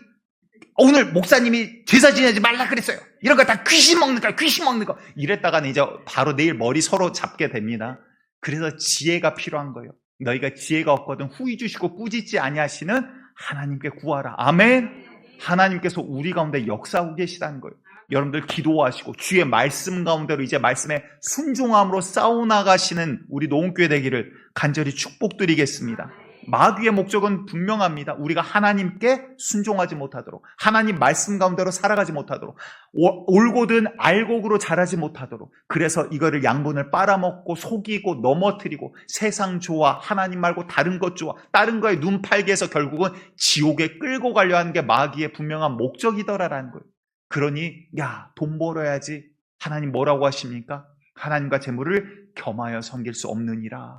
오늘 목사님이 제사 지내지 말라 그랬어요. 이런 거 다 귀신 먹는 거. 이랬다가는 이제 바로 내일 머리 서로 잡게 됩니다. 그래서 지혜가 필요한 거예요. 너희가 지혜가 없거든 후히 주시고 꾸짖지 아니하시는 하나님께 구하라. 아멘. 하나님께서 우리 가운데 역사하고 계시다는 거예요. 여러분들 기도하시고 주의 말씀 가운데로 이제 말씀에 순종함으로 싸워나가시는 우리 노원교회 되기를 간절히 축복드리겠습니다. 마귀의 목적은 분명합니다. 우리가 하나님께 순종하지 못하도록, 하나님 말씀 가운데로 살아가지 못하도록, 올고든 알곡으로 자라지 못하도록, 그래서 이거를 양분을 빨아먹고 속이고 넘어뜨리고 세상 좋아, 하나님 말고 다른 것 좋아, 다른 거에 눈 팔게 해서 결국은 지옥에 끌고 가려 하는 게 마귀의 분명한 목적이더라라는 거예요. 그러니 야, 돈 벌어야지. 하나님 뭐라고 하십니까? 하나님과 재물을 겸하여 섬길 수 없느니라.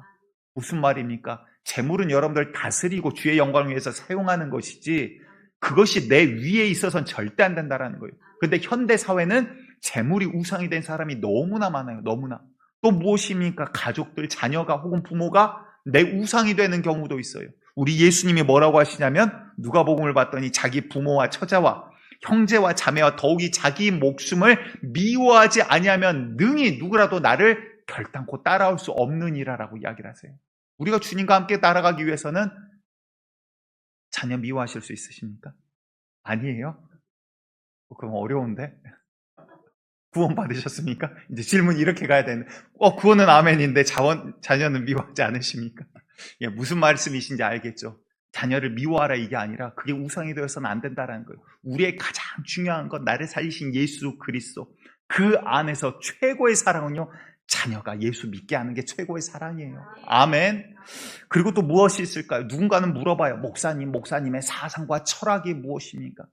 무슨 말입니까? 재물은 여러분들 다스리고 주의 영광을 위해서 사용하는 것이지 그것이 내 위에 있어서는 절대 안 된다라는 거예요. 그런데 현대 사회는 재물이 우상이 된 사람이 너무나 많아요. 너무나. 또 무엇입니까? 가족들, 자녀가 혹은 부모가 내 우상이 되는 경우도 있어요. 우리 예수님이 뭐라고 하시냐면 누가복음을 봤더니 자기 부모와 처자와 형제와 자매와 더욱이 자기 목숨을 미워하지 아니하면 능히 누구라도 나를 결단코 따라올 수 없느니라라고 이야기를 하세요. 우리가 주님과 함께 따라가기 위해서는 자녀 미워하실 수 있으십니까? 아니에요? 그럼 어려운데? 구원 받으셨습니까? 이제 질문 이렇게 가야 되는데 그거는 아멘인데 자녀는 미워하지 않으십니까? 예, 무슨 말씀이신지 알겠죠? 자녀를 미워하라 이게 아니라 그게 우상이 되어서는 안 된다는 거예요. 우리의 가장 중요한 건 나를 살리신 예수 그리스도, 그 안에서 최고의 사랑은요, 자녀가 예수 믿게 하는 게 최고의 사랑이에요. 아멘. 그리고 또 무엇이 있을까요? 누군가는 물어봐요. 목사님의 사상과 철학이 무엇입니까?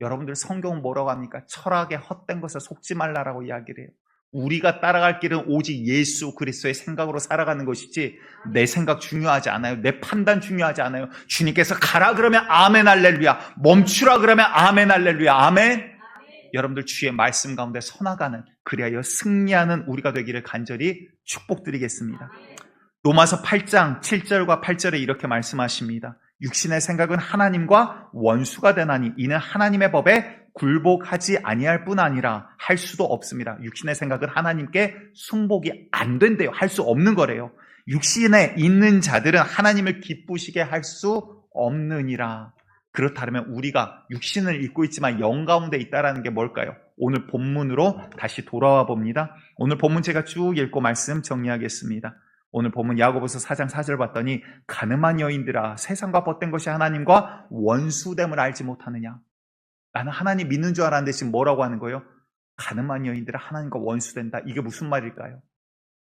여러분들 성경은 뭐라고 합니까? 철학에 헛된 것에 속지 말라라고 이야기를 해요. 우리가 따라갈 길은 오직 예수 그리스도의 생각으로 살아가는 것이지 내 생각 중요하지 않아요. 내 판단 중요하지 않아요. 주님께서 가라 그러면 아멘 할렐루야, 멈추라 그러면 아멘 할렐루야, 아멘. 여러분들 주의 말씀 가운데 서나가는, 그리하여 승리하는 우리가 되기를 간절히 축복드리겠습니다. 로마서 8장 7절과 8절에 이렇게 말씀하십니다. 육신의 생각은 하나님과 원수가 되나니 이는 하나님의 법에 굴복하지 아니할 뿐 아니라 할 수도 없습니다. 육신의 생각은 하나님께 순복이 안 된대요. 할 수 없는 거래요. 육신에 있는 자들은 하나님을 기쁘시게 할 수 없느니라. 그렇다면 우리가 육신을 입고 있지만 영 가운데 있다라는 게 뭘까요? 오늘 본문으로 다시 돌아와 봅니다. 오늘 본문 제가 쭉 읽고 말씀 정리하겠습니다. 오늘 본문 야고보서 4장 4절 봤더니 가늠한 여인들아, 세상과 벗된 것이 하나님과 원수됨을 알지 못하느냐. 나는 하나님 믿는 줄 알았는데 지금 뭐라고 하는 거예요? 가늠한 여인들아, 하나님과 원수된다. 이게 무슨 말일까요?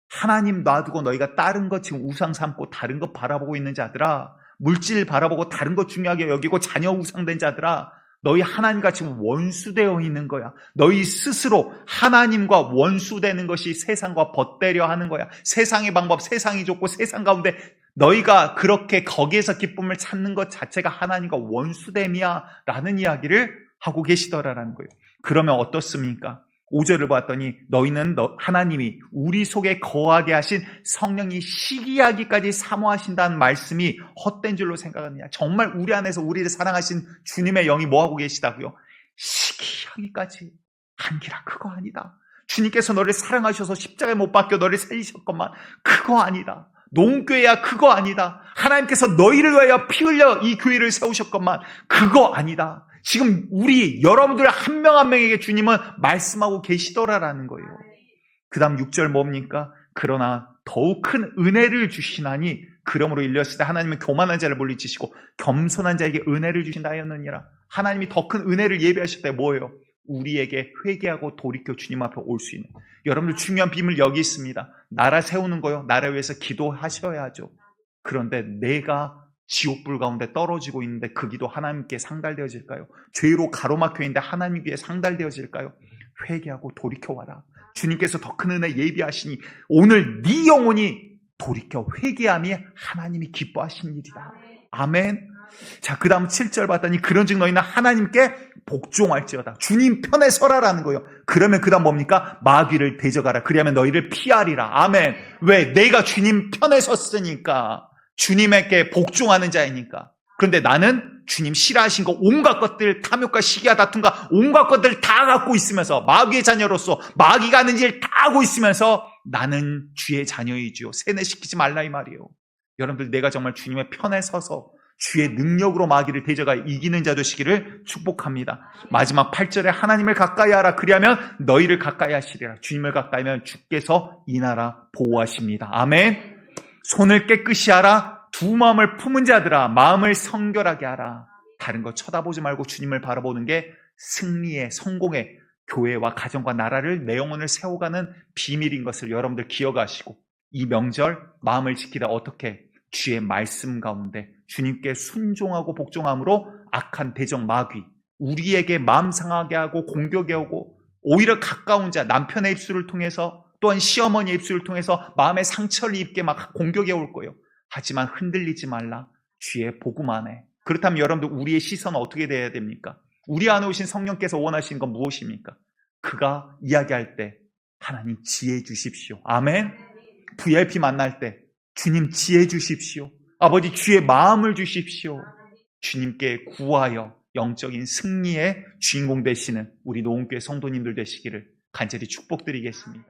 하나님 놔두고 너희가 다른 것 지금 우상 삼고 다른 것 바라보고 있는 자들아, 물질 바라보고 다른 것 중요하게 여기고 자녀 우상된 자들아, 너희 하나님과 지금 원수되어 있는 거야. 너희 스스로 하나님과 원수되는 것이 세상과 벗대려 하는 거야. 세상의 방법, 세상이 좋고 세상 가운데 너희가 그렇게 거기에서 기쁨을 찾는 것 자체가 하나님과 원수됨이야 라는 이야기를 하고 계시더라라는 거예요. 그러면 어떻습니까? 5절을 봤더니 너희는 하나님이 우리 속에 거하게 하신 성령이 시기하기까지 사모하신다는 말씀이 헛된 줄로 생각하느냐. 정말 우리 안에서 우리를 사랑하신 주님의 영이 뭐하고 계시다고요? 시기하기까지 한기라 그거 아니다. 주님께서 너를 사랑하셔서 십자가에 못 박혀 너를 살리셨건만 그거 아니다. 농교회야 그거 아니다. 하나님께서 너희를 위하여 피 흘려 이 교회를 세우셨건만 그거 아니다. 지금 우리 여러분들 한 명 한 명에게 주님은 말씀하고 계시더라라는 거예요. 그 다음 6절 뭡니까? 그러나 더욱 큰 은혜를 주시나니 그러므로 일렀을 때 하나님은 교만한 자를 물리치시고 겸손한 자에게 은혜를 주신다 하였느니라. 하나님이 더 큰 은혜를 예비하셨다. 뭐예요? 우리에게 회개하고 돌이켜 주님 앞에 올 수 있는. 여러분들 중요한 비밀 여기 있습니다. 나라 세우는 거요. 나라 위해서 기도하셔야죠. 그런데 내가 지옥불 가운데 떨어지고 있는데 그 기도 하나님께 상달되어질까요? 죄로 가로막혀 있는데 하나님께 상달되어질까요? 회개하고 돌이켜와라. 주님께서 더 큰 은혜 예비하시니 오늘 네 영혼이 돌이켜 회개함이 하나님이 기뻐하시는 일이다. 아멘. 자, 그 다음 7절 봤더니 그런즉 너희는 하나님께 복종할지어다. 주님 편에 서라라는 거예요. 그러면 그 다음 뭡니까? 마귀를 대적하라. 그리하면 너희를 피하리라. 아멘. 왜? 내가 주님 편에 섰으니까. 주님에게 복종하는 자이니까. 그런데 나는 주님 싫어하신 거 온갖 것들, 탐욕과 시기와 다툼과 온갖 것들 다 갖고 있으면서 마귀의 자녀로서 마귀가 하는 일 다 하고 있으면서 나는 주의 자녀이지요. 세뇌시키지 말라 이 말이에요. 여러분들 내가 정말 주님의 편에 서서 주의 능력으로 마귀를 대적하여 이기는 자 되시기를 축복합니다. 마지막 8절에 하나님을 가까이 하라. 그리하면 너희를 가까이 하시리라. 주님을 가까이 하면 주께서 이 나라 보호하십니다. 아멘. 손을 깨끗이 하라. 두 마음을 품은 자들아 마음을 성결하게 하라. 다른 거 쳐다보지 말고 주님을 바라보는 게 승리의 성공의 교회와 가정과 나라를 내 영혼을 세워가는 비밀인 것을 여러분들 기억하시고 이 명절 마음을 지키다 어떻게 주의 말씀 가운데 주님께 순종하고 복종함으로 악한 대적 마귀 우리에게 마음 상하게 하고 공격해 오고 오히려 가까운 자 남편의 입술을 통해서 또한 시어머니의 입술을 통해서 마음의 상처를 입게 막 공격해 올 거예요. 하지만 흔들리지 말라. 주의 복음 안에. 그렇다면 여러분들 우리의 시선은 어떻게 돼야 됩니까? 우리 안에 오신 성령께서 원하시는 건 무엇입니까? 그가 이야기할 때 하나님 지혜 주십시오. 아멘. VIP 만날 때 주님 지혜 주십시오. 아버지 주의 마음을 주십시오. 주님께 구하여 영적인 승리의 주인공 되시는 우리 노원교회 성도님들 되시기를 간절히 축복드리겠습니다.